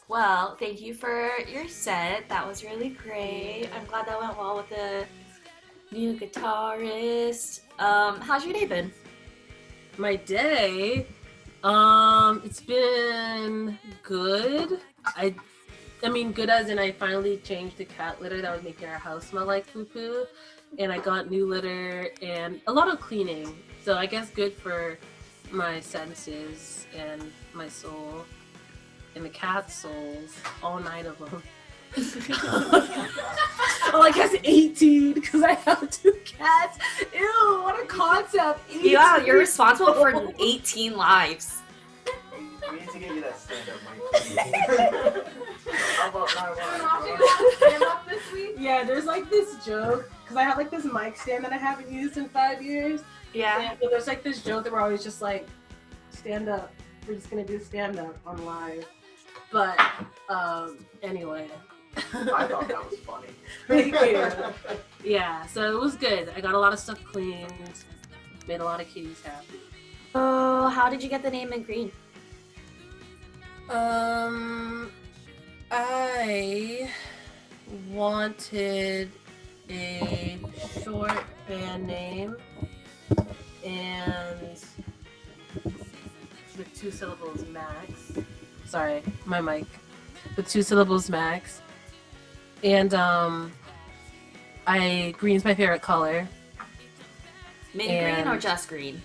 Speaker 1: Well, thank you for your set. That was really great. I'm glad that went well with the new guitarist. How's your day been?
Speaker 3: My day, it's been good. I mean, good as in I finally changed the cat litter that was making our house smell like poo-poo, and I got new litter and a lot of cleaning. So I guess good for my senses and my soul and the cat's souls, all 9 of them. Well, I guess 18 because I have 2 cats. Ew, what a concept. 18.
Speaker 1: Yeah, you're responsible for 18 lives.
Speaker 4: We need to get you that stand-up mic. How about
Speaker 3: Stand-up this week? Yeah, there's like this joke because I have like this mic stand that I haven't used in 5 years.
Speaker 1: Yeah.
Speaker 3: And so there's like this joke that we're always just like, stand up. We're just gonna do stand up on live. But anyway.
Speaker 4: I thought that was funny.
Speaker 3: Thank you. Yeah, so it was good. I got a lot of stuff cleaned, made a lot of kitties happy.
Speaker 1: Oh, how did you get the name in green?
Speaker 3: I wanted a short band name and with 2 syllables max. Sorry, my mic. With 2 syllables max. And green's my favorite color.
Speaker 1: Mint green or just green?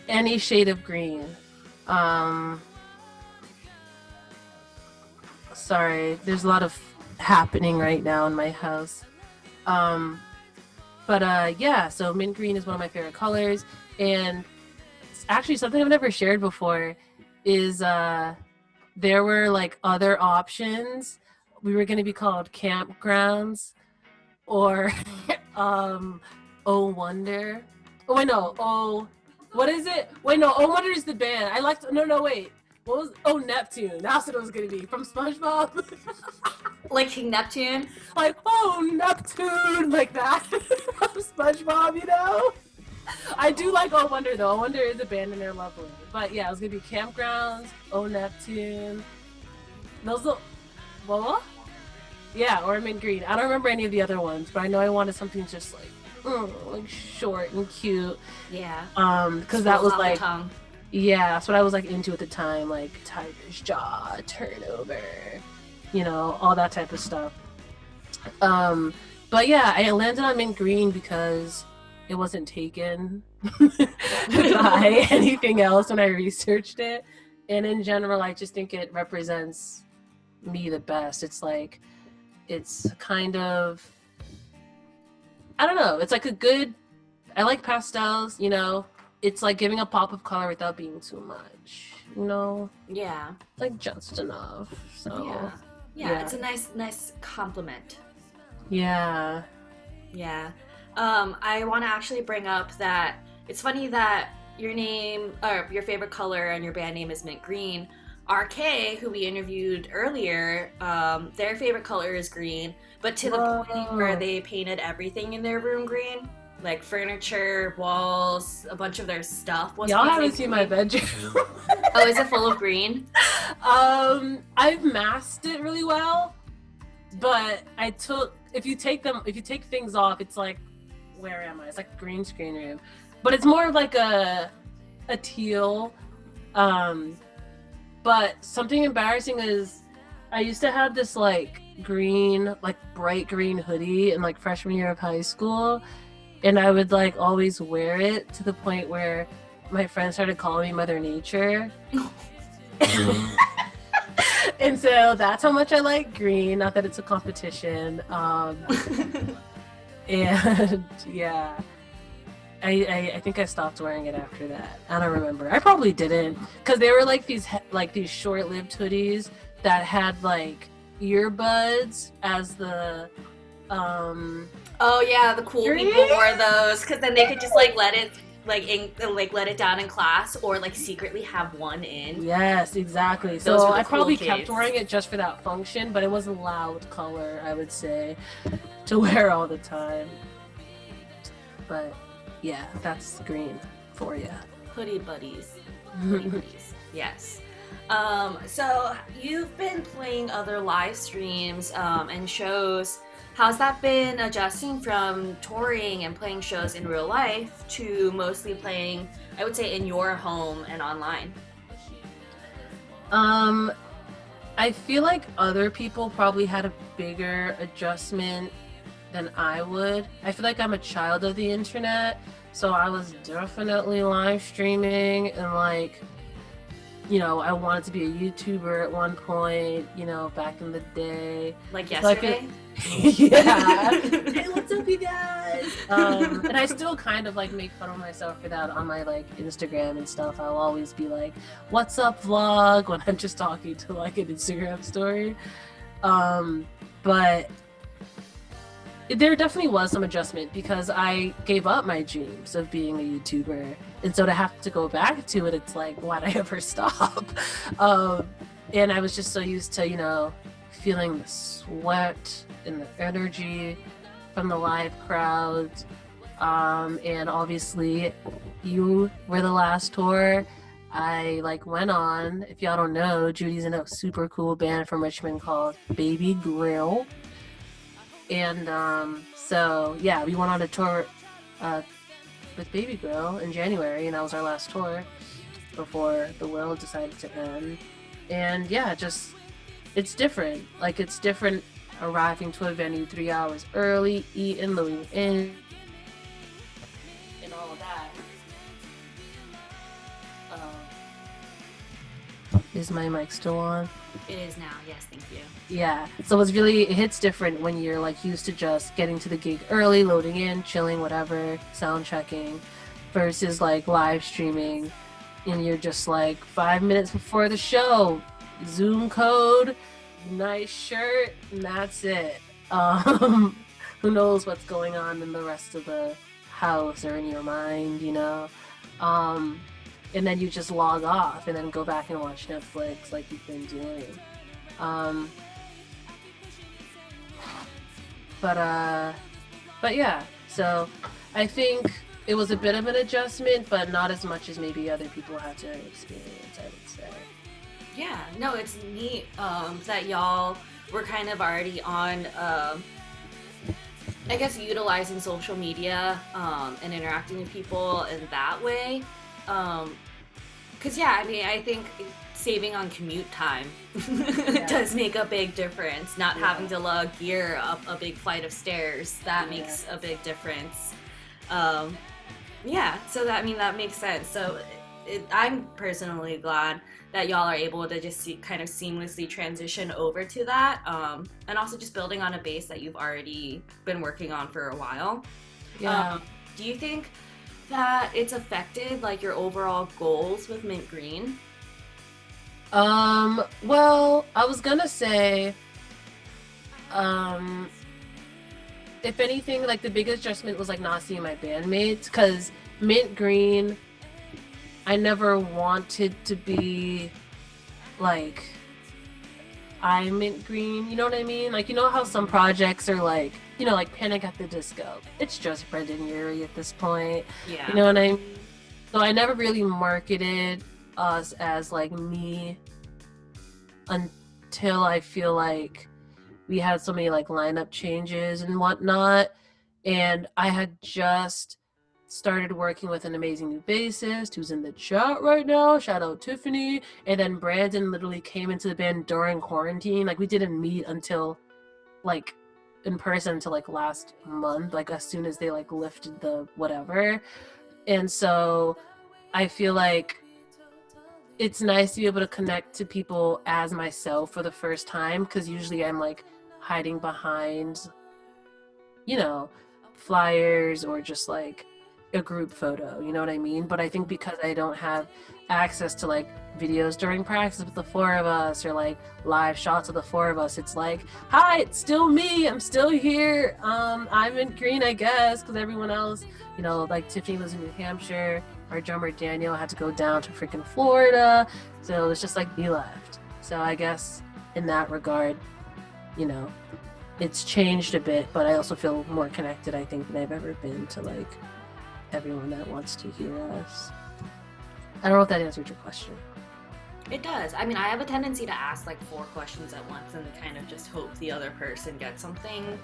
Speaker 3: Any shade of green. Sorry, there's a lot of happening right now in my house. Yeah, so mint green is one of my favorite colors, and it's actually something I've never shared before is there were like other options. We were going to be called Campgrounds or Oh Wonder. Oh wait, no. Oh, what is it? Wait, no. Oh Wonder is the band. Wait. What was? Oh, Neptune. That's what it was going to be from SpongeBob.
Speaker 1: Like King Neptune?
Speaker 3: Like, oh, Neptune, like that from SpongeBob, you know? I do like Oh Wonder though. Oh Wonder is a band and they're lovely. But yeah, it was going to be Campgrounds, Oh Neptune. Those are... What? Yeah, or mint green. I don't remember any of the other ones, but I know I wanted something just like short and cute.
Speaker 1: Yeah.
Speaker 3: Because that was like,
Speaker 1: tongue.
Speaker 3: Yeah, that's what I was like into at the time, like Tiger's Jaw, Turnover, you know, all that type of stuff. But yeah, I landed on mint green because it wasn't taken by anything else when I researched it, and in general, I just think it represents me the best. It's like, it's kind of, I don't know, it's like a good, I like pastels, you know, it's like giving a pop of color without being too much, you know?
Speaker 1: Yeah.
Speaker 3: Like just enough, so.
Speaker 1: Yeah, it's a nice compliment.
Speaker 3: Yeah.
Speaker 1: Yeah. I want to actually bring up that it's funny that your name, or your favorite color and your band name is mint green. RK, who we interviewed earlier, their favorite color is green, but to the point where they painted everything in their room green, like furniture, walls, a bunch of their stuff.
Speaker 3: Y'all haven't seen my bedroom.
Speaker 1: Oh, is it full of green?
Speaker 3: I've masked it really well, but if you take things off, it's like, where am I? It's like a green screen room, but it's more of like a teal. But something embarrassing is I used to have this like green, like bright green hoodie in like freshman year of high school, and I would like always wear it to the point where my friends started calling me Mother Nature. And so that's how much I like green, not that it's a competition. And yeah, I think I stopped wearing it after that. I don't remember. I probably didn't, because they were like these short-lived hoodies that had like earbuds as the
Speaker 1: Oh yeah, the cool people wore those because then they could just like let it let it down in class or like secretly have one in.
Speaker 3: Yes, exactly.
Speaker 1: Those
Speaker 3: So
Speaker 1: were the
Speaker 3: I probably
Speaker 1: cool
Speaker 3: kept
Speaker 1: kids.
Speaker 3: wearing it just for that function, but it was a loud color, I would say, to wear all the time. But yeah, that's green for you.
Speaker 1: Hoodie buddies. Hoodie buddies. Yes. So you've been playing other live streams and shows. How's that been adjusting from touring and playing shows in real life to mostly playing, I would say, in your home and online?
Speaker 3: I feel like other people probably had a bigger adjustment than I would. I feel like I'm a child of the internet, so I was definitely live streaming and like, you know, I wanted to be a YouTuber at one point, you know, back in the day.
Speaker 1: Like
Speaker 3: So I feel-
Speaker 1: yesterday?
Speaker 3: yeah. Hey, what's up, you guys? And I still kind of like make fun of myself for that on my like Instagram and stuff. I'll always be like, "What's up, vlog?" when I'm just talking to like an Instagram story. But there definitely was some adjustment because I gave up my dreams of being a YouTuber, and so to have to go back to it, it's like, why'd I ever stop? And I was just so used to, you know, feeling the sweat and the energy from the live crowd. And obviously you were the last tour I like went on. If y'all don't know, Judy's in a super cool band from Richmond called Baby Grill. And so yeah, we went on a tour with Baby Grill in January, and that was our last tour before the world decided to end. And yeah, just it's different. Like it's different arriving to a venue 3 hours early, eating, loading in, and all of that. Is my mic still on?
Speaker 1: It is now, yes, thank you.
Speaker 3: Yeah, so it hits different when you're like used to just getting to the gig early, loading in, chilling, whatever, sound checking, versus like live streaming, and you're just like 5 minutes before the show, Zoom code, nice shirt, and that's it. Who knows what's going on in the rest of the house or in your mind, you know? And then you just log off and then go back and watch Netflix like you've been doing. But yeah, so I think it was a bit of an adjustment, but not as much as maybe other people had to experience, I would say.
Speaker 1: Yeah, no, it's neat that y'all were kind of already on, I guess, utilizing social media and interacting with people in that way. Because, yeah, I mean, I think saving on commute time does make a big difference. Not having to lug gear up a big flight of stairs, that makes a big difference. Yeah, so that, I mean, that makes sense. So I'm personally glad that y'all are able to just kind of seamlessly transition over to that, and also just building on a base that you've already been working on for a while.
Speaker 3: Yeah.
Speaker 1: Do you think that it's affected like your overall goals with Mint Green?
Speaker 3: Well, I was gonna say, if anything, like the biggest adjustment was like not seeing my bandmates, because Mint Green, I never wanted to be like I'm Mint Green, you know what I mean? Like, you know how some projects are like, you know, like Panic at the Disco. It's just Brendan Urie at this point.
Speaker 1: Yeah.
Speaker 3: You know what I mean? So I never really marketed us as like me until I feel like we had so many like lineup changes and whatnot. And I had just started working with an amazing new bassist who's in the chat right now. Shout out Tiffany. And then Brandon literally came into the band during quarantine. Like we didn't meet until like in person until like last month, like as soon as they like lifted the whatever. And so I feel like it's nice to be able to connect to people as myself for the first time, because usually I'm like hiding behind, you know, flyers or just like a group photo, you know what I mean? But I think because I don't have access to like videos during practice with the four of us or like live shots of the four of us, it's like, hi, it's still me, I'm still here, I'm in Green, I guess, because everyone else, you know, like Tiffany lives in New Hampshire, our drummer Daniel had to go down to freaking Florida, so it was just like he left. So I guess in that regard, you know, it's changed a bit, but I also feel more connected, I think, than I've ever been to like everyone that wants to hear us. I don't know if that answered your question.
Speaker 1: It does. I mean, I have a tendency to ask like 4 questions at once and kind of just hope the other person gets something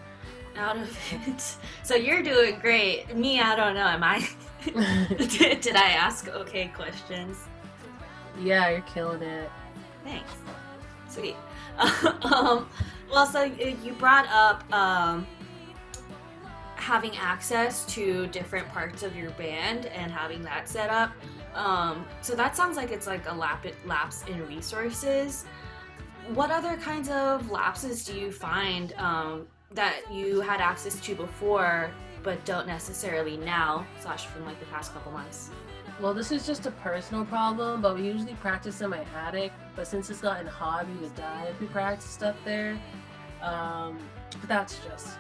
Speaker 1: out of it. So you're doing great. Me, I don't know. Am I? Did I ask okay questions?
Speaker 3: Yeah, you're killing it.
Speaker 1: Thanks. Sweet. Well, so you brought up having access to different parts of your band and having that set up. So that sounds like it's like a lapse in resources. What other kinds of lapses do you find that you had access to before but don't necessarily now, / from like the past couple months?
Speaker 3: Well, this is just a personal problem, but we usually practice in my attic. But since it's gotten hot, we would die if we practiced up there. But that's just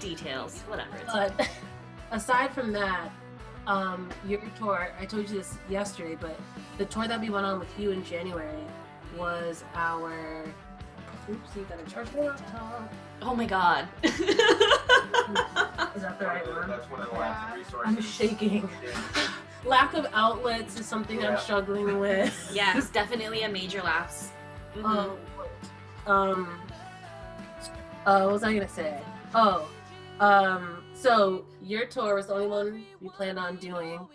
Speaker 1: Details, whatever.
Speaker 3: But aside from that, your tour, I told you this yesterday, but the tour that we went on with you in January was our... Oops, you gotta charge my laptop.
Speaker 1: Oh my god.
Speaker 3: Is that the right one?
Speaker 4: That's one of the last resources.
Speaker 3: I'm shaking. Lack of outlets is something I'm struggling with.
Speaker 1: Yes, definitely a major lapse.
Speaker 3: What was I gonna say? So your tour was the only one we planned on doing,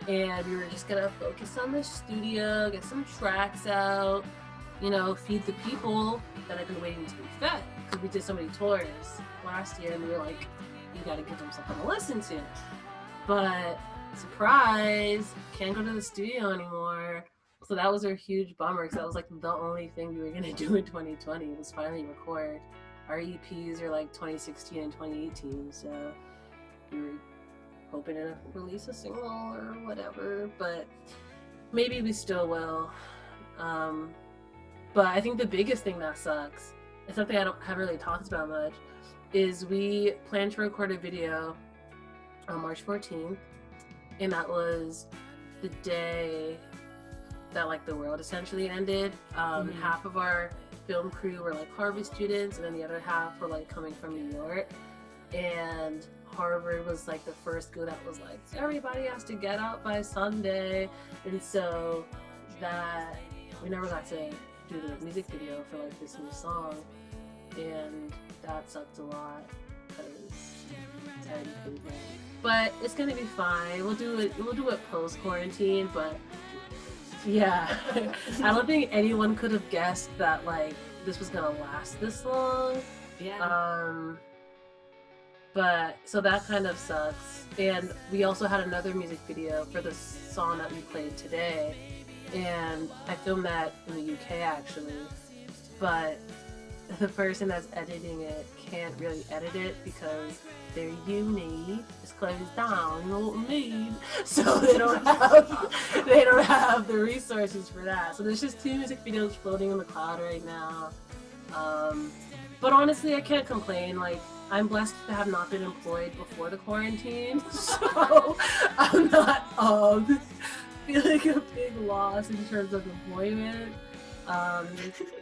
Speaker 3: and we were just gonna focus on the studio, get some tracks out, you know, feed the people that have been waiting to be fed. Because we did so many tours last year, and we were like, you gotta give them something to listen to. But surprise, can't go to the studio anymore. So that was a huge bummer, because that was like the only thing we were gonna do in 2020 was finally record. Our EPs are like 2016 and 2018, so we were hoping to release a single or whatever, but maybe we still will. But I think the biggest thing that sucks, and something I haven't really talked about much, is we planned to record a video on March 14th, and that was the day that like the world essentially ended. Half of our film crew were like Harvard students, and then the other half were like coming from New York, and Harvard was like the first school that was like, everybody has to get out by Sunday, and so that we never got to do the music video for like this new song, and that sucked a lot because but it's gonna be fine. We'll do it post quarantine, but yeah, I don't think anyone could have guessed that like this was gonna last this long.
Speaker 1: Yeah.
Speaker 3: But so that kind of sucks. And we also had another music video for the song that we played today, and I filmed that in the UK actually, but the person that's editing it can't really edit it because their uni is closed down, you know what I mean? So they don't have the resources for that. So there's just 2 music videos floating in the cloud right now. But honestly, I can't complain. Like, I'm blessed to have not been employed before the quarantine, so I'm not feeling a big loss in terms of employment.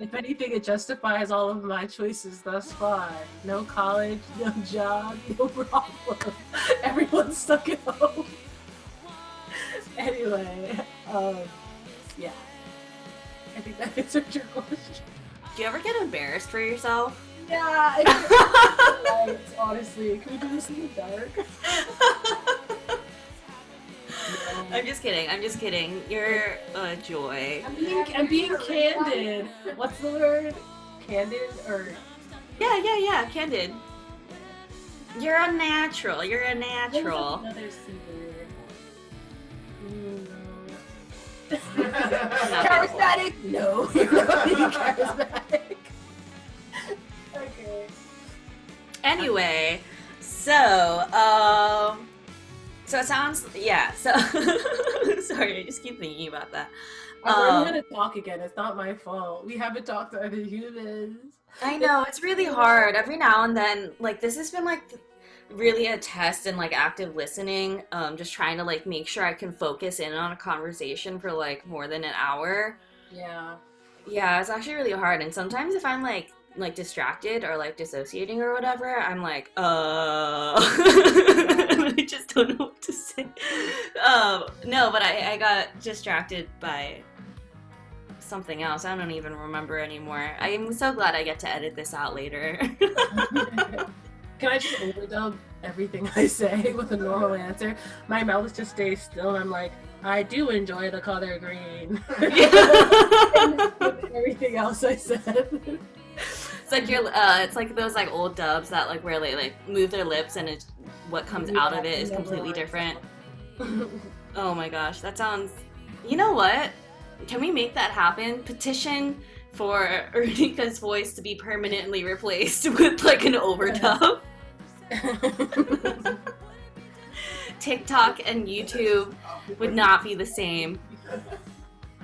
Speaker 3: If anything, it justifies all of my choices thus far. No college, no job, no problem. Everyone's stuck at home. Anyway, yeah. I think that answered your question.
Speaker 1: Do you ever get embarrassed for yourself?
Speaker 3: Yeah, lights, honestly. Can we do this in the dark? No.
Speaker 1: I'm just kidding. You're a joy.
Speaker 3: I'm being candid. What's the word? Candid or?
Speaker 1: Yeah, candid. You're a natural.
Speaker 3: There's another C word. Charismatic? No, you're not being charismatic. Okay.
Speaker 1: Anyway, so it sounds, so sorry, I just keep thinking about that.
Speaker 3: I'm gonna talk again. It's not my fault. We haven't talked to other humans.
Speaker 1: I know, it's really hard. Every now and then, like, this has been like really a test in like active listening, just trying to like make sure I can focus in on a conversation for like more than an hour.
Speaker 3: Yeah,
Speaker 1: it's actually really hard. And sometimes if I'm like distracted or like dissociating or whatever, I'm like I just don't know what to say. No, but I got distracted by something else. I don't even remember anymore. I'm so glad I get to edit this out later.
Speaker 3: Can I just overdub everything I say with a normal answer? My mouth just stays still, and I'm like, I do enjoy the color green. Everything else I said.
Speaker 1: It's like it's like those like old dubs that like where they like move their lips and what comes out of it is completely different. Oh my gosh, that sounds. You know what? Can we make that happen? Petition for Ronnica's voice to be permanently replaced with like an overdub. TikTok and YouTube would not be the same.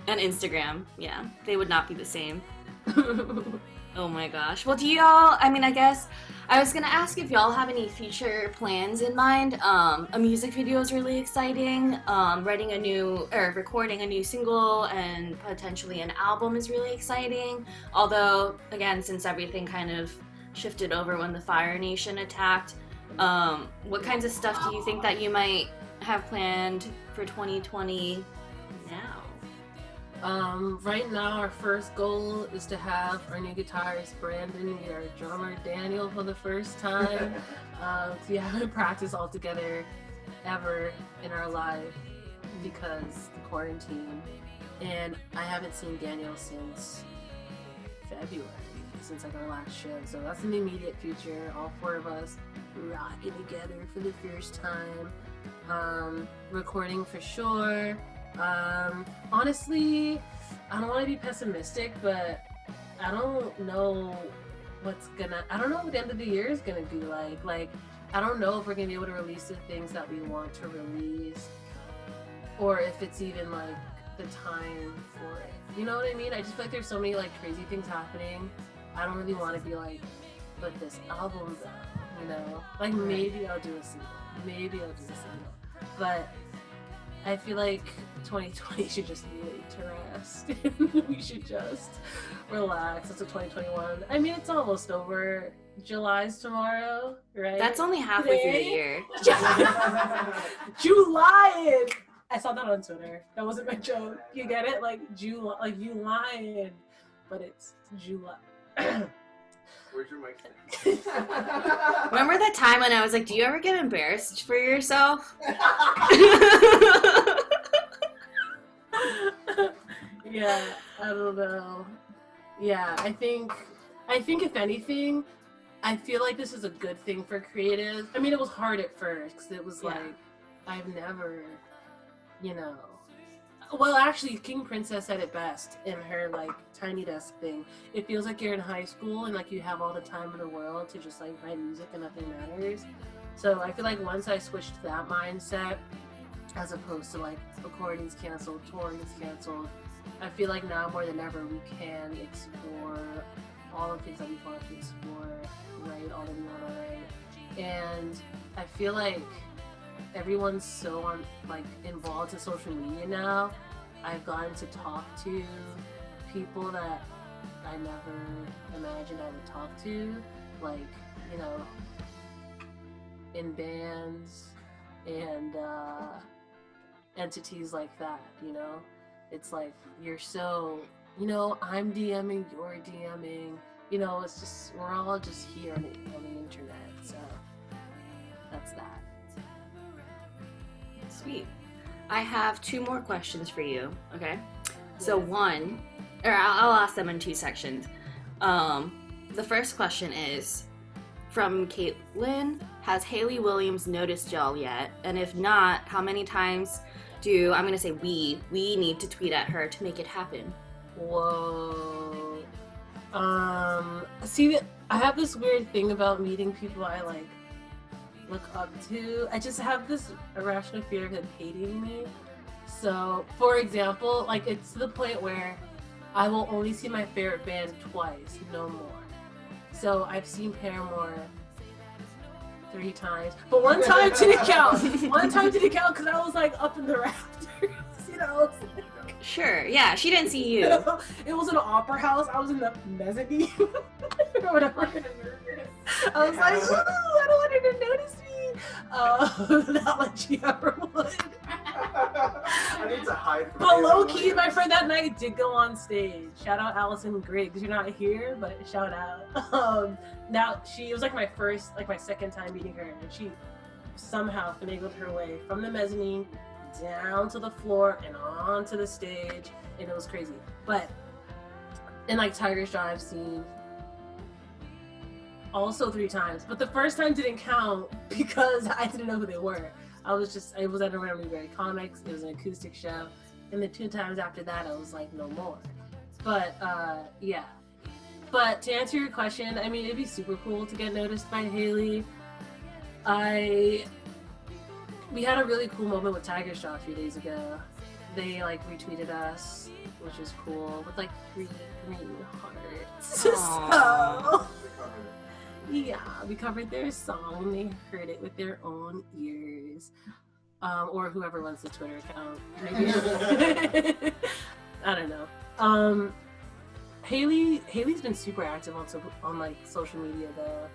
Speaker 1: And Instagram, yeah, they would not be the same. Oh my gosh. Well, do y'all, I mean, I guess I was gonna ask if y'all have any future plans in mind. A music video is really exciting. Recording a new single and potentially an album is really exciting. Although, again, since everything kind of shifted over when the Fire Nation attacked, what kinds of stuff do you think that you might have planned for 2020 now?
Speaker 3: Right now, our first goal is to have our new guitarist Brandon meet our drummer Daniel for the first time. We haven't practiced all together ever in our life because the quarantine, and I haven't seen Daniel since February, since like our last show. So that's in the immediate future. All four of us rocking together for the first time. Recording for sure. Honestly, I don't want to be pessimistic, but I don't know what the end of the year is gonna be like. Like, I don't know if we're gonna be able to release the things that we want to release, or if it's even like the time for it. You know what I mean? I just feel like there's so many like crazy things happening. I don't really want to be like, but this album's out, you know? Like, maybe I'll do a single. But I feel like 2020 should just be laid to rest. We should just relax. That's a 2021. I mean, it's almost over. July's tomorrow, right?
Speaker 1: That's only halfway through the year.
Speaker 3: July! I saw that on Twitter. That wasn't my joke. You get it? Like, July, like you lying. But it's July.
Speaker 4: Where's your mic?
Speaker 1: Remember that time when I was like, do you ever get embarrassed for yourself?
Speaker 3: Yeah, I don't know. Yeah, I think if anything, I feel like this is a good thing for creatives. I mean, it was hard at first because it was like, I've never, you know. Well, actually, King Princess said it best in her like Tiny Desk thing. It feels like you're in high school and like you have all the time in the world to just like write music and nothing matters. So I feel like once I switched to that mindset, as opposed to like recordings canceled, touring is canceled, I feel like now more than ever we can explore all the things that we want to explore, write all that we want to write. And I feel like everyone's so involved in social media now. I've gotten to talk to people that I never imagined I would talk to, like, you know, in bands and entities like that, you know? It's like, you're so, you know, I'm DMing, you're DMing, you know, it's just, we're all just here on the internet, so that's that.
Speaker 1: Sweet. I have 2 more questions for you, okay? So one, or I'll ask them in 2 sections. The first question is, from Caitlin, has Haley Williams noticed y'all yet? And if not, how many times I'm gonna say we need to tweet at her to make it happen?
Speaker 3: Whoa. See, I have this weird thing about meeting people I like look up to. I just have this irrational fear of them hating me. So, for example, like, it's to the point where I will only see my favorite band twice, no more. So I've seen Paramore 3 times, but one time didn't count. Because I was like up in the rafters, you know.
Speaker 1: Sure, yeah, she didn't see you.
Speaker 3: It was an opera house. I was in the mezzanine or whatever. I was like, ooh, I don't want her to notice me. Not like she ever would.
Speaker 4: I need to hide from
Speaker 3: But
Speaker 4: you.
Speaker 3: low key, my friend that night did go on stage. Shout out Allison Griggs. You're not here, but shout out. Now it was like my second time meeting her, and she somehow finagled her way from the mezzanine down to the floor and onto the stage, and it was crazy. But in like Tiger's Jaw, I've seen also 3 times, but the first time didn't count because I didn't know who they were. I was at a Randomly Rare Comics. It was an acoustic show, and the 2 times after that, I was like, no more. But yeah. But to answer your question, I mean, it'd be super cool to get noticed by Haley. We had a really cool moment with Tiger's Jaw a few days ago. They like retweeted us, which is cool, with like 3 green hearts. So yeah, we covered their song. They heard it with their own ears, or whoever runs the Twitter account. Maybe. I don't know. Haley's been super active on like social media though.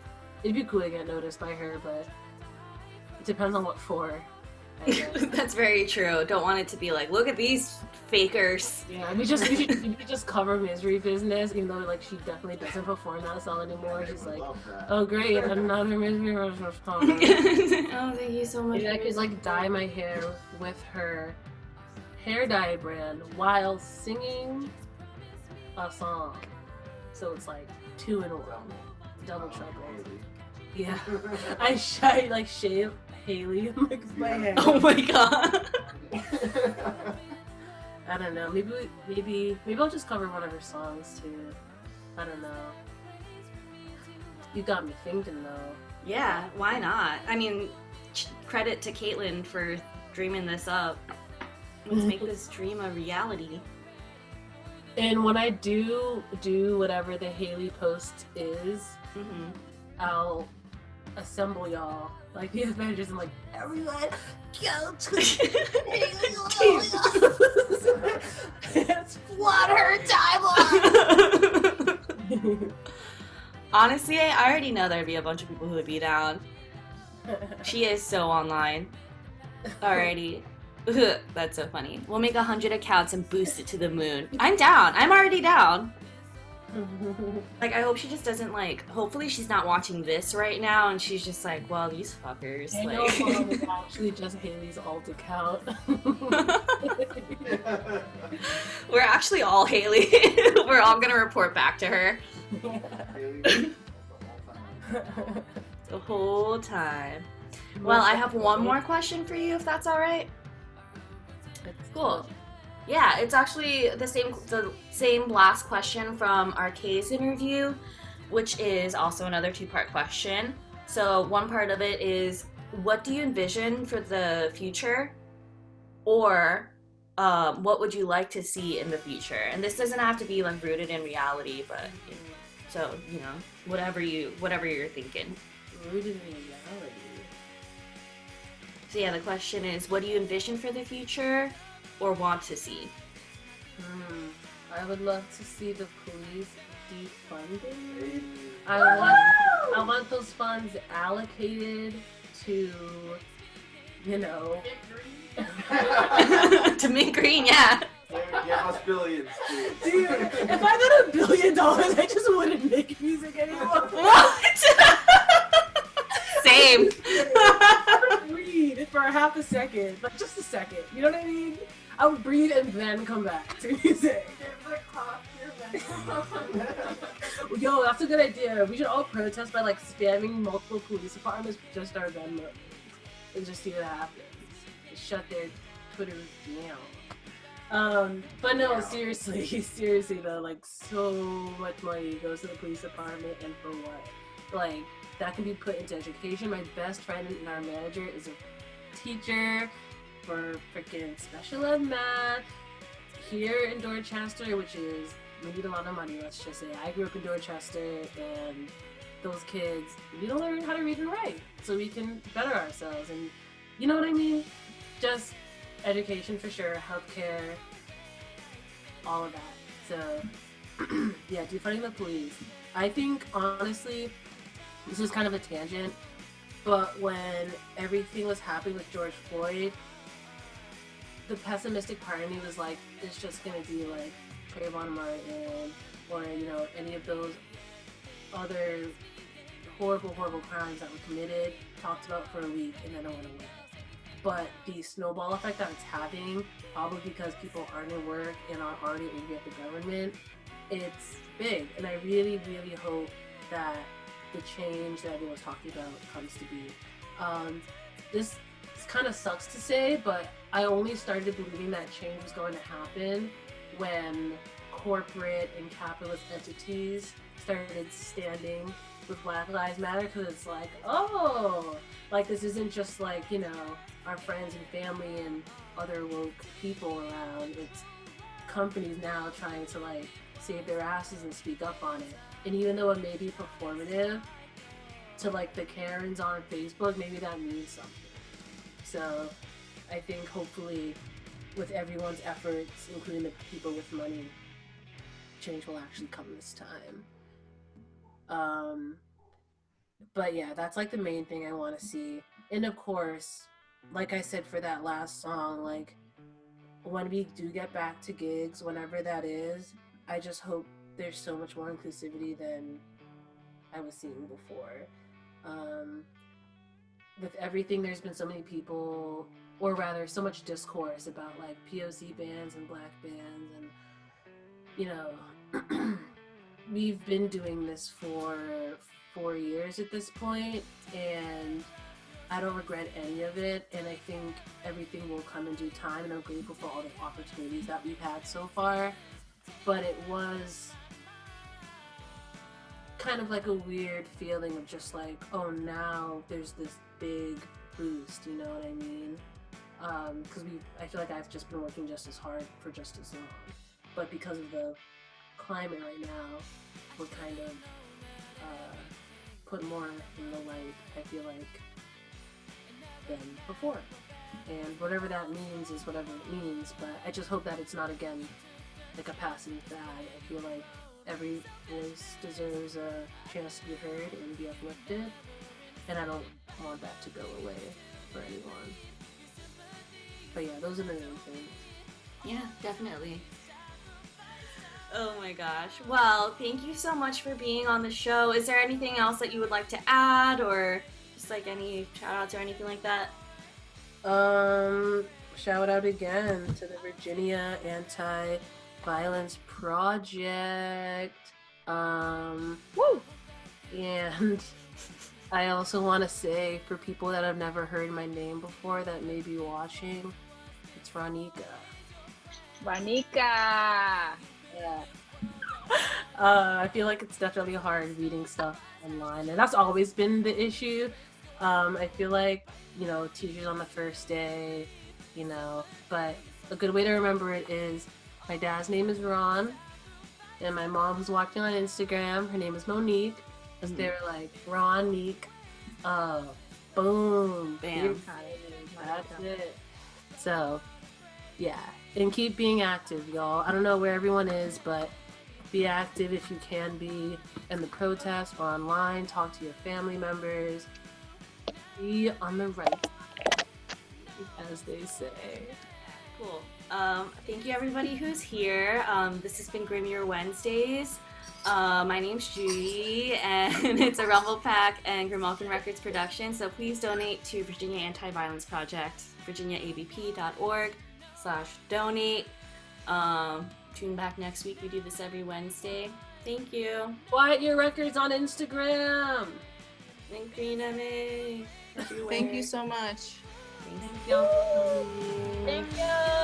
Speaker 3: It'd be cool to get noticed by her, but it depends on what for.
Speaker 1: That's very true. Don't want it to be like, look at these fakers.
Speaker 3: Yeah, we just cover Misery Business, even though like she definitely doesn't perform that song anymore. She's like, oh great, another Misery Business song.
Speaker 1: Oh, thank you so much.
Speaker 3: Maybe I could like dye my hair with her hair dye brand while singing a song. So it's like 2 in 1, double trouble. Yeah, I shave Haley like my hair.
Speaker 1: Oh my god.
Speaker 3: I don't know. Maybe I'll just cover one of her songs too. I don't know. You got me thinking though.
Speaker 1: Yeah, why not? I mean, credit to Caitlin for dreaming this up. Let's make this dream a reality.
Speaker 3: And when I do whatever the Haley post is, I'll assemble y'all like the Avengers and like everyone go to it's flood her timeline.
Speaker 1: Honestly, I already know there'd be a bunch of people who would be down. She is so online. Alrighty. That's so funny. We'll make 100 accounts and boost it to the moon. I'm down. I'm already down. Like, I hope she just doesn't, like, hopefully she's not watching this right now and she's just like, well, these fuckers.
Speaker 3: I know it's actually just Haley's alt account.
Speaker 1: We're actually all Haley. We're all gonna report back to her. The whole time. Well, I have one more question for you, if that's alright. Cool. Yeah, it's actually the same last question from our case interview, which is also another 2-part question. So one part of it is, what do you envision for the future? Or what would you like to see in the future? And this doesn't have to be like rooted in reality, but so, you know, whatever you're thinking.
Speaker 3: Rooted in reality.
Speaker 1: So yeah, the question is, what do you envision for the future or want to see?
Speaker 3: I would love to see the police defunded. I want those funds allocated to, you know,
Speaker 1: to Mint Green, yeah.
Speaker 4: Give us billions, dude.
Speaker 3: Dude, if I got $1 billion, I just wouldn't make music anymore.
Speaker 1: What? Same.
Speaker 3: I would breathe for half a second, like just a second. You know what I mean? I would breathe and then come back to music. Yo, that's a good idea. We should all protest by like spamming multiple police departments with just our Venmo and just see what happens. Just shut their Twitter down. But no, seriously though, like so much money goes to the police department, and for what? Like that can be put into education. My best friend and our manager is a teacher for freaking special ed math here in Dorchester, which is, we need a lot of money, let's just say. I grew up in Dorchester, and those kids need to learn how to read and write so we can better ourselves. And you know what I mean? Just education for sure, healthcare, all of that. So yeah, defunding the police. I think honestly, this is kind of a tangent, but when everything was happening with George Floyd, the pessimistic part of me was like, it's just gonna be like Trayvon Martin or, you know, any of those other horrible crimes that were committed, talked about for a week, and then it went away. But the snowball effect that it's having, probably because people aren't at work and are already angry at the government, it's big. And I really, really hope that the change that everyone's talking about comes to be. This kind of sucks to say, but I only started believing that change was going to happen when corporate and capitalist entities started standing with Black Lives Matter, because it's like, oh, like this isn't just like, you know, our friends and family and other woke people around. It's companies now trying to like save their asses and speak up on it. And even though it may be performative to like the Karens on Facebook, maybe that means something. So I think hopefully with everyone's efforts, including the people with money, change will actually come this time. But yeah, that's like the main thing I want to see. And of course, like I said for that last song, like when we do get back to gigs, whenever that is, I just hope there's so much more inclusivity than I was seeing before. With everything, there's been so many people, or rather so much discourse about like POC bands and Black bands, and you know, we've been doing this for 4 years at this point, and I don't regret any of it, and I think everything will come in due time, and I'm grateful for all the opportunities that we've had so far. But it was kind of like a weird feeling of just like, oh, now there's this big boost, you know what I mean? Because I feel like I've just been working just as hard for just as long, but because of the climate right now, we're kind of put more in the light, I feel like, than before. And whatever that means is whatever it means, but I just hope that it's not, again, like a passing fad. I feel like every voice deserves a chance to be heard and be uplifted, and I don't want that to go away for anyone. But yeah, those are the main things.
Speaker 1: Yeah, definitely. Oh my gosh. Well, thank you so much for being on the show. Is there anything else that you would like to add, or just like any shout outs or anything like that?
Speaker 3: Shout out again to the Virginia Anti-Violence Project.
Speaker 2: Woo!
Speaker 3: And I also want to say, for people that have never heard my name before that may be watching, it's Ronnica.
Speaker 2: Ronnica!
Speaker 3: Yeah. I feel like it's definitely hard reading stuff online, and that's always been the issue. I feel like, you know, teachers on the first day, you know, but a good way to remember it is my dad's name is Ron, and my mom who's watching on Instagram, her name is Monique, because they were like, Ronnique, boom,
Speaker 1: Bam.
Speaker 3: That's it. So, yeah, and keep being active, y'all. I don't know where everyone is, but be active if you can be in the protest or online. Talk to your family members. Be on the right side, as they say.
Speaker 1: Cool. Thank you everybody who's here. This has been Grimmier Wednesdays. My name's Judy, and it's a Rumblepak and Grimalkin Records production, so please donate to Virginia Anti-Violence Project, virginiaavp.org/donate. Tune back next week. We do this every Wednesday. Thank you.
Speaker 3: Quiet Your Records on Instagram.
Speaker 1: And Green MA.
Speaker 5: Thank you so much.
Speaker 1: Thank
Speaker 3: you.
Speaker 2: Thank you!